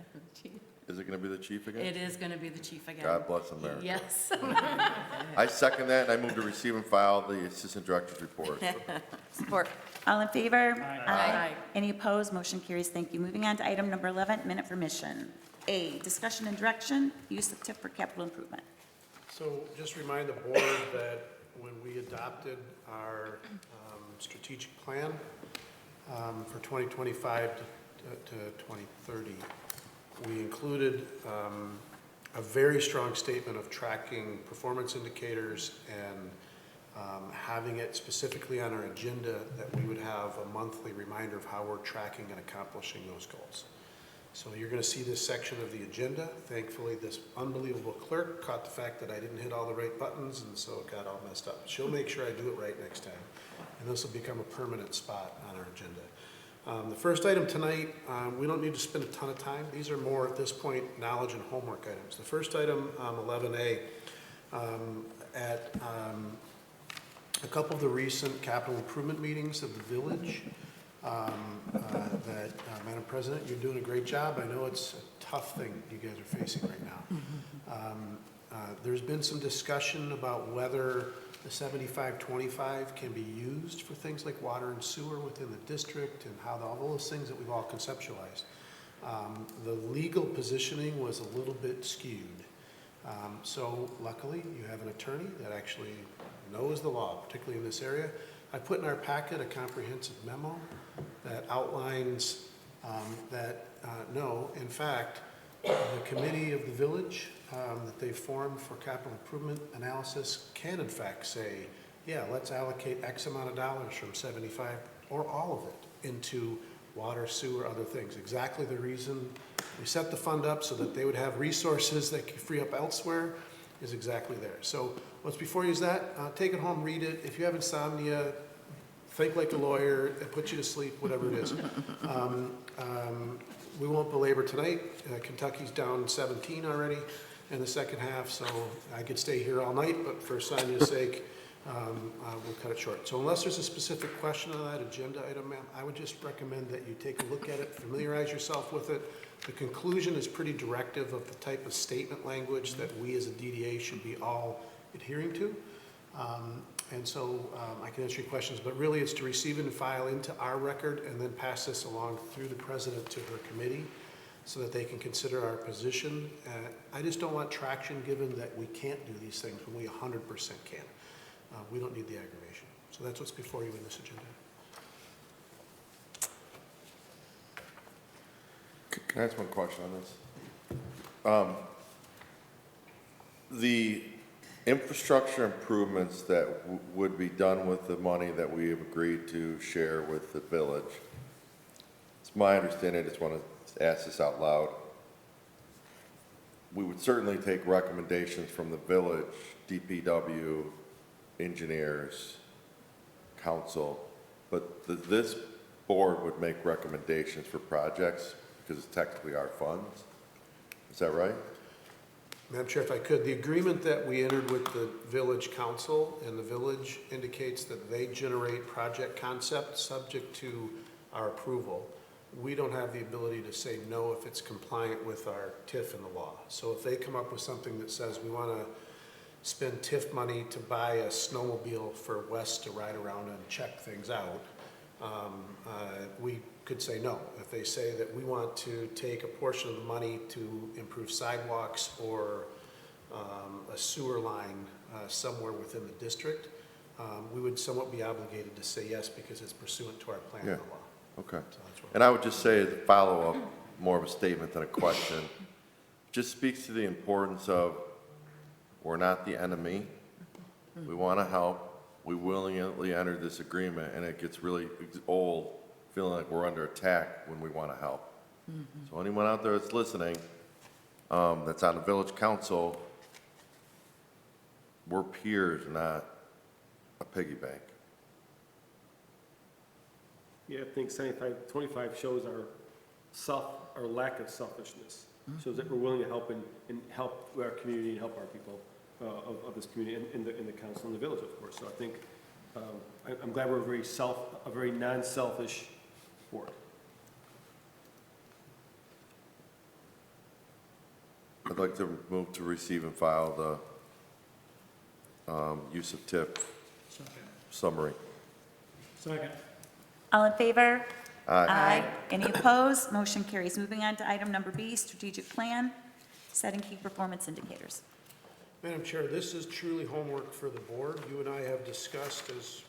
chief. Is it going to be the chief again? It is going to be the chief again. God bless America. Yes. I second that, and I move to receive and file the assistant director's report. Support. All in favor? Aye. Any opposed? Motion carries. Thank you. Moving on to item number 11, minute for mission. A, discussion and direction, use of TIP for capital improvement. So just remind the board that when we adopted our strategic plan for 2025 to 2030, we included a very strong statement of tracking performance indicators and having it specifically on our agenda that we would have a monthly reminder of how we're tracking and accomplishing those goals. So you're going to see this section of the agenda. Thankfully, this unbelievable clerk caught the fact that I didn't hit all the right buttons, and so it got all messed up. She'll make sure I do it right next time, and this will become a permanent spot on our agenda. The first item tonight, we don't need to spend a ton of time. These are more, at this point, knowledge and homework items. The first item, 11A, at a couple of the recent capital improvement meetings of the village, that, Madam President, you're doing a great job. I know it's a tough thing you guys are facing right now. There's been some discussion about whether the 75-25 can be used for things like water and sewer within the district, and how all those things that we've all conceptualized. The legal positioning was a little bit skewed. So luckily, you have an attorney that actually knows the law, particularly in this area. I put in our packet a comprehensive memo that outlines that, no, in fact, the committee of the village that they formed for capital improvement analysis can in fact say, yeah, let's allocate X amount of dollars from 75 or all of it into water, sewer, other things. Exactly the reason we set the fund up so that they would have resources that could free up elsewhere is exactly there. So what's before you is that, take it home, read it. If you have insomnia, think like a lawyer, it puts you to sleep, whatever it is. We won't belabor tonight. Kentucky's down 17 already in the second half, so I could stay here all night, but for Sonia's sake, we'll cut it short. So unless there's a specific question on that agenda item, ma'am, I would just recommend that you take a look at it, familiarize yourself with it. The conclusion is pretty directive of the type of statement language that we as a DDA should be all adhering to. And so I can answer your questions, but really it's to receive and file into our record and then pass this along through the president to her committee so that they can consider our position. I just don't want traction given that we can't do these things when we 100% can. We don't need the aggravation. So that's what's before you in this agenda. Can I ask one question on this? The infrastructure improvements that would be done with the money that we have agreed to share with the village. It's my understanding, I just want to ask this out loud. We would certainly take recommendations from the village, DPW, engineers, council, but this board would make recommendations for projects because it's technically our funds. Is that right? Madam Chair, if I could, the agreement that we entered with the village council and the village indicates that they generate project concepts subject to our approval. We don't have the ability to say no if it's compliant with our TIF and the law. So if they come up with something that says we want to spend TIF money to buy a snowmobile for Wes to ride around and check things out, we could say no. If they say that we want to take a portion of the money to improve sidewalks or a sewer line somewhere within the district, we would somewhat be obligated to say yes because it's pursuant to our plan and the law. Okay. So that's what And I would just say as a follow-up, more of a statement than a question, just speaks to the importance of we're not the enemy. We want to help. We willingly entered this agreement, and it gets really old feeling like we're under attack when we want to help. So anyone out there that's listening, that's on the village council, we're peers, not a piggy bank. Yeah, I think 75-25 shows our lack of selfishness. Shows that we're willing to help and help our community and help our people of this community and in the council and the village, of course. So I think, I'm glad we're a very non-selfish board. I'd like to move to receive and file the use of TIP summary. Second. All in favor? Aye. Any opposed? Motion carries. Moving on to item number B, strategic plan, setting key performance indicators. Madam Chair, this is truly homework for the board. You and I have discussed, as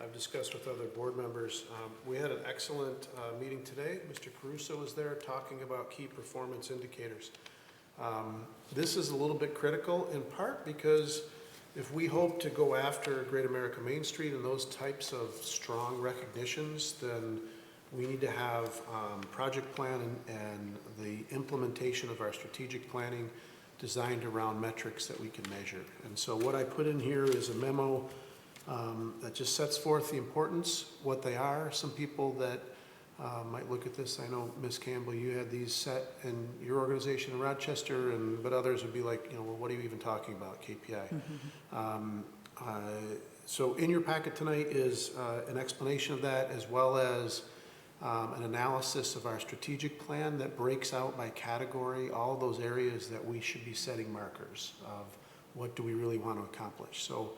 I've discussed with other board members, we had an excellent meeting today. Mr. Caruso was there talking about key performance indicators. This is a little bit critical in part because if we hope to go after Great America Main Street and those types of strong recognitions, then we need to have project plan and the implementation of our strategic planning designed around metrics that we can measure. And so what I put in here is a memo that just sets forth the importance, what they are. Some people that might look at this, I know, Ms. Campbell, you had these set in your organization in Rochester, but others would be like, well, what are you even talking about, KPI? So in your packet tonight is an explanation of that, as well as an analysis of our strategic plan that breaks out by category all those areas that we should be setting markers of what do we really want to accomplish. So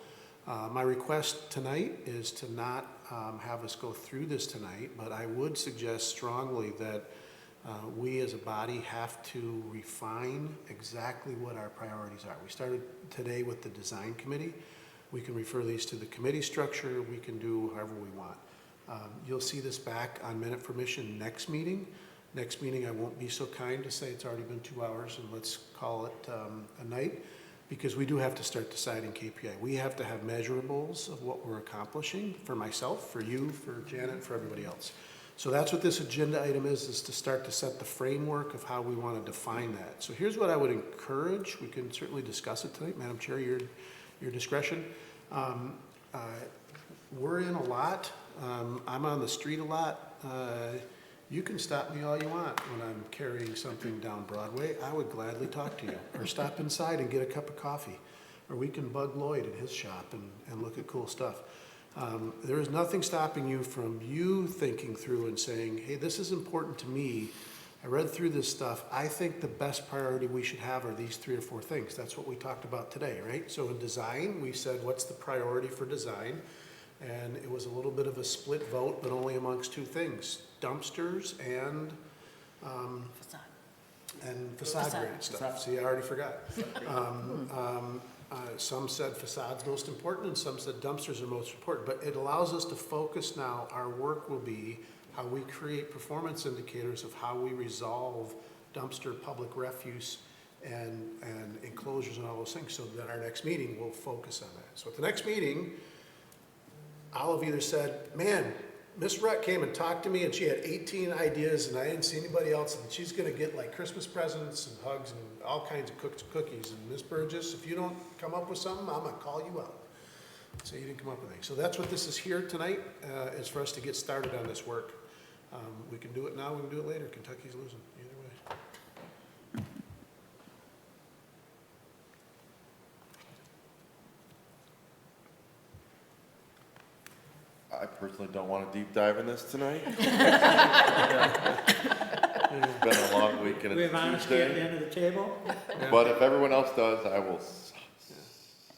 my request tonight is to not have us go through this tonight, but I would suggest strongly that we as a body have to refine exactly what our priorities are. We started today with the design committee. We can refer these to the committee structure. We can do however we want. You'll see this back on minute for mission next meeting. Next meeting, I won't be so kind to say it's already been 2 hours and let's call it a night, because we do have to start deciding KPI. We have to have measurables of what we're accomplishing for myself, for you, for Janet, for everybody else. So that's what this agenda item is to start to set the framework of how we want to define that. So here's what I would encourage. We can certainly discuss it tonight. Madam Chair, your discretion. We're in a lot. I'm on the street a lot. You can stop me all you want when I'm carrying something down Broadway. I would gladly talk to you. Or stop inside and get a cup of coffee. Or we can bug Lloyd in his shop and look at cool stuff. There is nothing stopping you from thinking through and saying, hey, this is important to me. I read through this stuff. I think the best priority we should have are these 3 or 4 things. That's what we talked about today, right? So in design, we said, what's the priority for design? And it was a little bit of a split vote, but only amongst 2 things, dumpsters and facade grade stuff. See, I already forgot. Some said facades most important, and some said dumpsters are most important. But it allows us to focus now. Our work will be how we create performance indicators of how we resolve dumpster public refuse and enclosures and all those things, so that our next meeting will focus on that. So at the next meeting, I'll have either said, man, Miss Rut came and talked to me and she had 18 ideas and I didn't see anybody else, and she's gonna get like Christmas presents and hugs and all kinds of cookies. And Miss Burgess, if you don't come up with something, I'm gonna call you out. So you didn't come up with anything. So that's what this is here tonight, is for us to get started on this work. We can do it now, we can do it later. Kentucky's losing, either way. I personally don't want to deep dive in this tonight. It's been a long week and We have it's honesty at the Tuesday. end of the table. But if everyone else does, I will.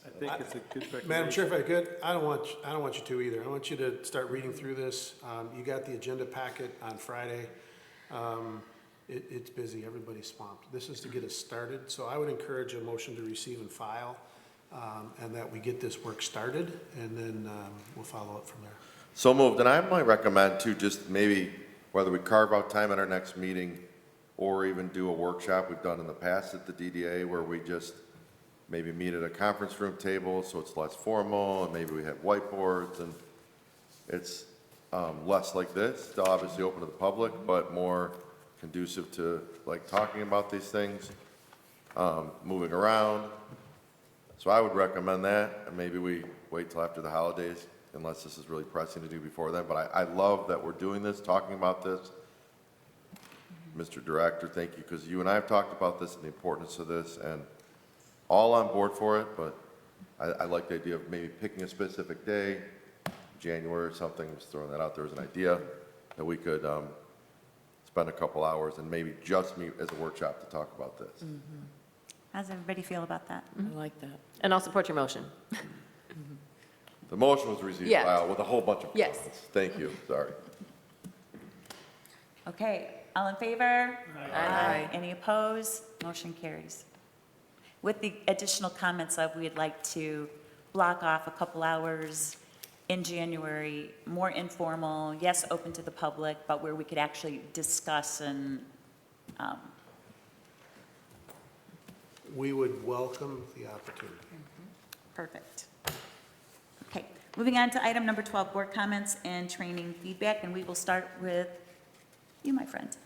I think it's a good recommendation. Madam Chair, if I could, I don't want you to either. I want you to start reading through this. You got the agenda packet on Friday. It's busy, everybody's swamped. This is to get us started, so I would encourage a motion to receive and file, and that we get this work started, and then we'll follow up from there. So moved, and I might recommend too, just maybe whether we carve out time at our next meeting or even do a workshop we've done in the past at the DDA where we just maybe meet at a conference room table so it's less formal, and maybe we have whiteboards, and it's less like this, still obviously open to the public, but more conducive to like talking about these things, moving around. So I would recommend that, and maybe we wait till after the holidays, unless this is really pressing to do before then. But I love that we're doing this, talking about this. Mr. Director, thank you, because you and I have talked about this and the importance of this, and all on board for it, but I like the idea of maybe picking a specific day, January or something, just throwing that out there as an idea, that we could spend a couple hours and maybe just meet as a workshop to talk about this. How does everybody feel about that? I like that. And I'll support your motion. The motion was received Yeah. file with a whole bunch of Yes. comments. Thank you, sorry. Okay, all in favor? Aye. Any opposed? Motion carries. With the additional comments of, we'd like to block off a couple hours in January, more informal, yes, open to the public, but where we could actually discuss and, We would welcome the opportunity. perfect. Okay, moving on to item number 12, board comments and training feedback, and we will start with you, my friend.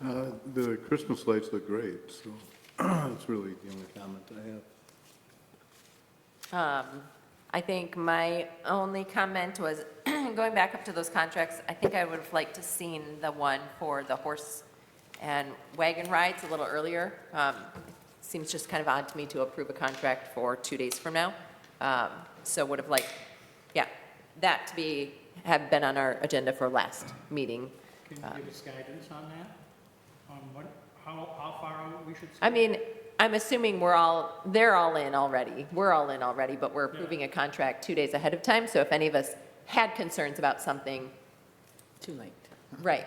The Christmas lights look great, so that's really the only comment I have. I think my only comment was, going back up to those contracts, I think I would have liked to seen the one for the horse and wagon rides a little earlier. Seems just kind of odd to me to approve a contract for 2 days from now. So would have liked, yeah, that to have been on our agenda for last meeting. Can you give us guidance on that? On how far out we should? I mean, I'm assuming they're all in already. We're all in already, but we're approving a contract 2 days ahead of time. So if any of us had concerns about something, Too late. right.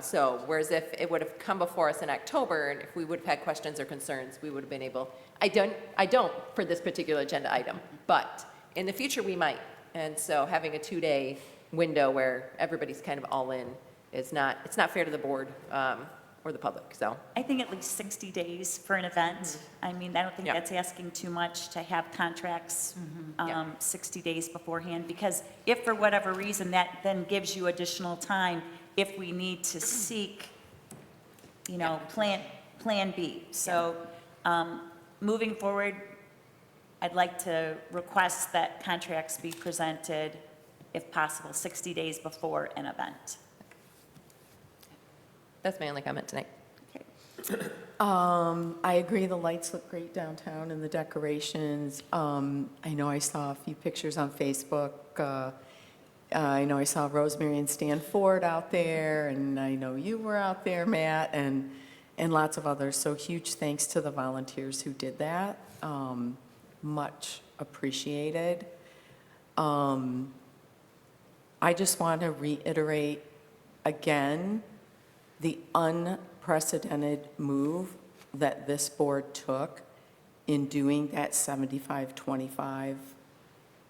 So whereas if it would have come before us in October, and if we would have had questions or concerns, we would have been able, I don't for this particular agenda item, but in the future we might. And so having a 2-day window where everybody's kind of all in is not, it's not fair to the board or the public, so. I think at least 60 days for an event. I mean, I don't think Yeah. that's asking too much to have contracts Yeah. 60 days beforehand, because if for whatever reason, that then gives you additional time if we need to seek, plan B. So moving forward, I'd like to request that contracts be presented, if possible, 60 days before an event. That's my only comment tonight. I agree, the lights look great downtown and the decorations. I know I saw a few pictures on Facebook. I know I saw Rosemary and Stan Ford out there, and I know you were out there, Matt, and lots of others. So huge thanks to the volunteers who did that. Much appreciated. I just want to reiterate again the unprecedented move that this board took in doing that 75-25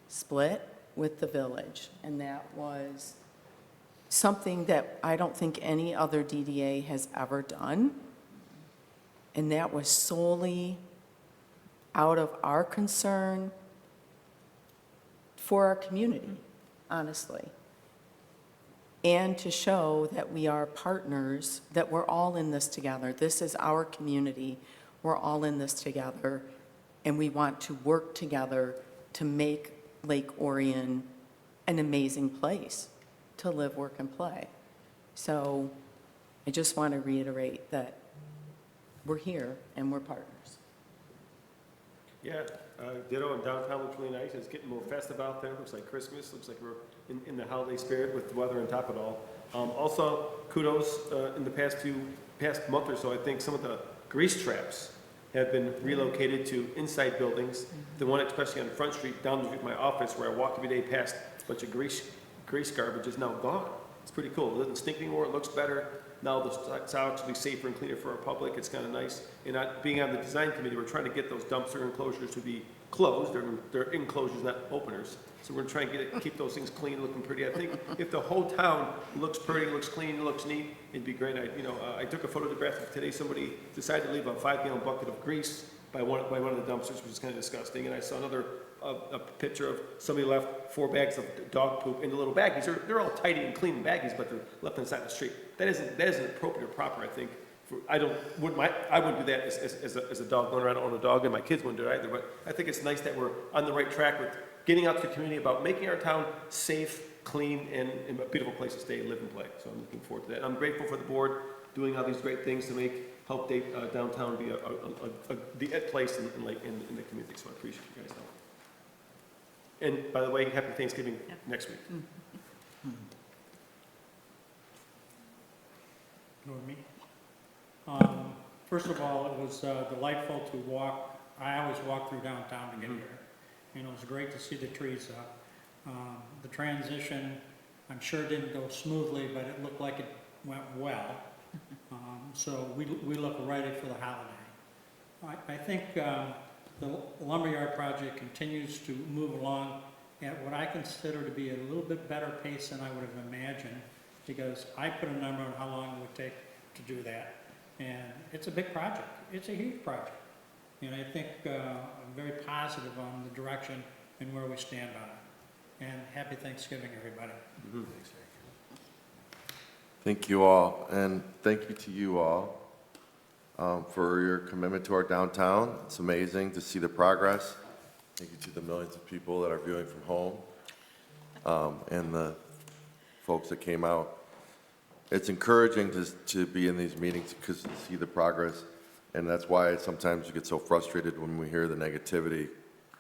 split with the village. And that was something that I don't think any other DDA has ever done. And that was solely out of our concern for our community, honestly. And to show that we are partners, that we're all in this together. This is our community. We're all in this together, and we want to work together to make Lake Orion an amazing place to live, work, and play. So I just want to reiterate that we're here and we're partners. Yeah, ditto, and downtown looks really nice. It's getting more festive out there. Looks like Christmas. Looks like we're in the holiday spirit with the weather on top of it all. Also, kudos in the past month or so. I think some of the grease traps have been relocated to inside buildings. The one especially on Front Street, down the street from my office, where I walk every day past a bunch of grease garbage, is now gone. It's pretty cool. It doesn't stink anymore. It looks better. Now the sidewalks will be safer and cleaner for our public. It's kind of nice. And being on the design committee, we're trying to get those dumpster enclosures to be closed. They're enclosures, not openers. So we're trying to keep those things clean, looking pretty. I think if the whole town looks pretty, looks clean, looks neat, it'd be great. I took a photograph today. Somebody decided to leave a 5-gallon bucket of grease by one of the dumpsters, which is kind of disgusting. And I saw another a picture of somebody left 4 bags of dog poop in the little baggies. They're all tidy and clean baggies, but they're left on the side of the street. That isn't appropriate or proper, I think. I wouldn't do that as a dog owner. I don't own a dog, and my kids wouldn't do it either. But I think it's nice that we're on the right track with getting out to the community about making our town safe, clean, and a beautiful place to stay, live, and play. So I'm looking forward to that. I'm grateful for the board doing all these great things to help downtown be the place in the community. So I appreciate you guys' help. And by the way, happy Thanksgiving next week. With me. First of all, it was delightful to walk. I always walk through downtown to get here. It was great to see the trees up. The transition, I'm sure didn't go smoothly, but it looked like it went well. So we look ready for the holiday. I think the lumberyard project continues to move along at what I consider to be a little bit better pace than I would have imagined, because I put a number on how long it would take to do that. And it's a big project. It's a huge project. And I think I'm very positive on the direction and where we stand on it. And happy Thanksgiving, everybody. Thank you all, and thank you to you all for your commitment to our downtown. It's amazing to see the progress. Thank you to the millions of people that are viewing from home and the folks that came out. It's encouraging to be in these meetings because to see the progress, and that's why sometimes you get so frustrated when we hear the negativity,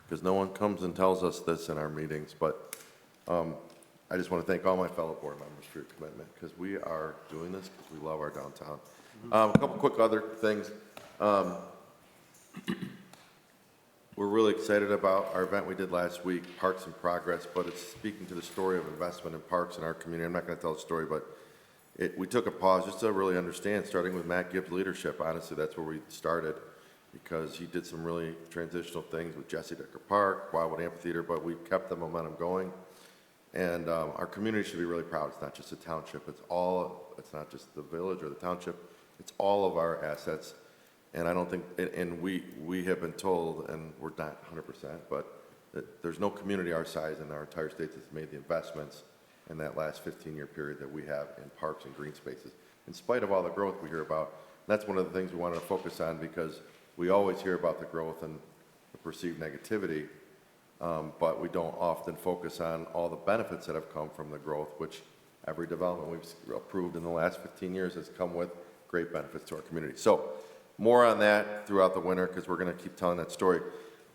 because no one comes and tells us this in our meetings. But I just want to thank all my fellow board members for your commitment, because we are doing this because we love our downtown. A couple quick other things. We're really excited about our event we did last week, Parks in Progress, but it's speaking to the story of investment in parks in our community. I'm not going to tell the story, but we took a pause just to really understand, starting with Matt Gibbs' leadership. Honestly, that's where we started, because he did some really transitional things with Jesse Decker Park, Wildwood Amphitheater, but we kept the momentum going. And our community should be really proud. It's not just a township. It's not just the village or the township. It's all of our assets. And I don't think, and we have been told, and we're not 100%, but that there's no community our size in our entire state that's made the investments in that last 15-year period that we have in parks and green spaces, in spite of all the growth we hear about. That's one of the things we wanted to focus on, because we always hear about the growth and the perceived negativity, but we don't often focus on all the benefits that have come from the growth, which every development we've approved in the last 15 years has come with great benefits to our community. So more on that throughout the winter, because we're going to keep telling that story.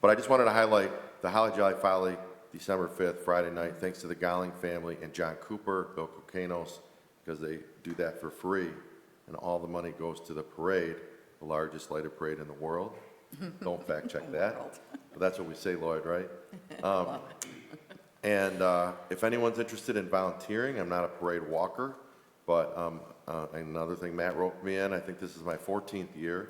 But I just wanted to highlight the Holly Jolly Folly, December 5th, Friday night, thanks to the Gowling family and John Cooper, Bill Kokanos, because they do that for free, and all the money goes to the parade, the largest lighted parade in the world. Don't fact check that, but that's what we say, Lloyd, right? And if anyone's interested in volunteering, I'm not a parade walker, but another thing Matt roped me in, I think this is my 14th year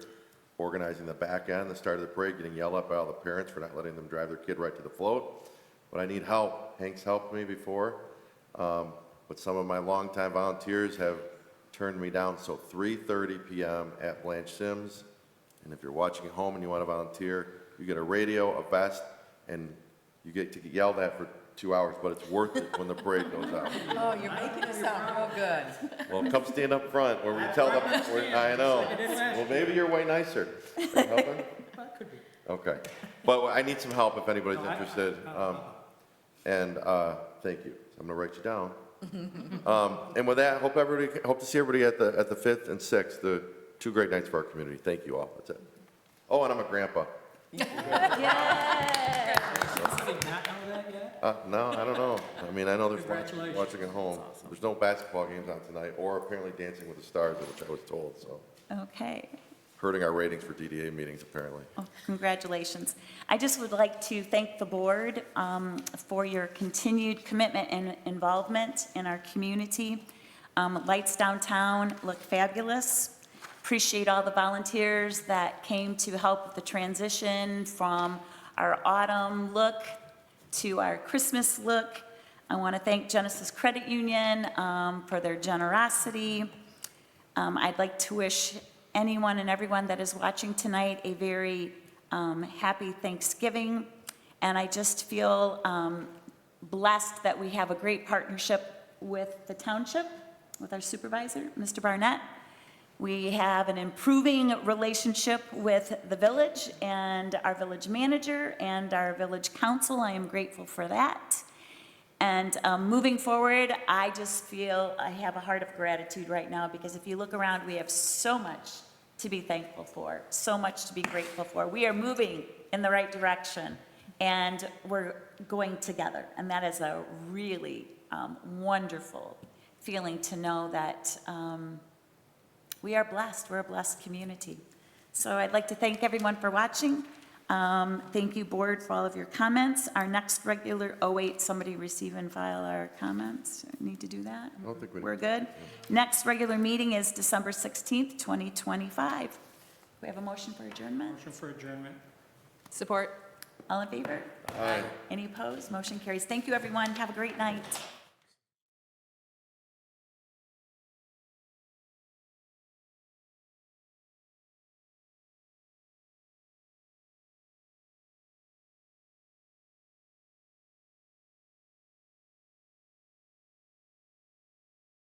organizing the back end, the start of the parade, getting yelled at by all the parents for not letting them drive their kid right to the float. But I need help. Hank's helped me before, but some of my longtime volunteers have turned me down. So 3:30 p.m. at Blanche Sims And if you're watching at home and you want to volunteer, you get a radio, a vest, and you get to get yelled at for 2 hours, but it's worth it when the parade goes out. Oh, you're making it sound real good. Well, come stand up front where we tell them, I know. Well, maybe you're way nicer. Is that helping? Okay. But I need some help if anybody's interested. Thank you. I'm gonna write you down. And with that, hope to see everybody at the 5th and 6th, the 2 great nights for our community. Thank you all. That's it. Oh, and I'm a grandpa. No, I don't know. I mean, I know there's watching at home. There's no basketball games on tonight, or apparently Dancing with the Stars, which I was told, so. Okay. Hurting our ratings for DDA meetings, apparently. Oh, congratulations. I just would like to thank the board for your continued commitment and involvement in our community. Lights downtown look fabulous. Appreciate all the volunteers that came to help with the transition from our autumn look to our Christmas look. I want to thank Genesis Credit Union for their generosity. I'd like to wish anyone and everyone that is watching tonight a very happy Thanksgiving. And I just feel blessed that we have a great partnership with the township, with our supervisor, Mr. Barnett. We have an improving relationship with the village and our village manager and our village council. I am grateful for that. And moving forward, I just feel I have a heart of gratitude right now, because if you look around, we have so much to be thankful for, so much to be grateful for. We are moving in the right direction, and we're going together. And that is a really wonderful feeling to know that we are blessed. We're a blessed community. So I'd like to thank everyone for watching. Thank you, board, for all of your comments. Our next regular, somebody receive and file our comments. Need to do that? I don't think we We're good? Next regular meeting is December 16th, 2025. We have a motion for adjournment? Motion for adjournment. Support. All in favor? Aye. Any opposed? Motion carries. Thank you, everyone. Have a great night.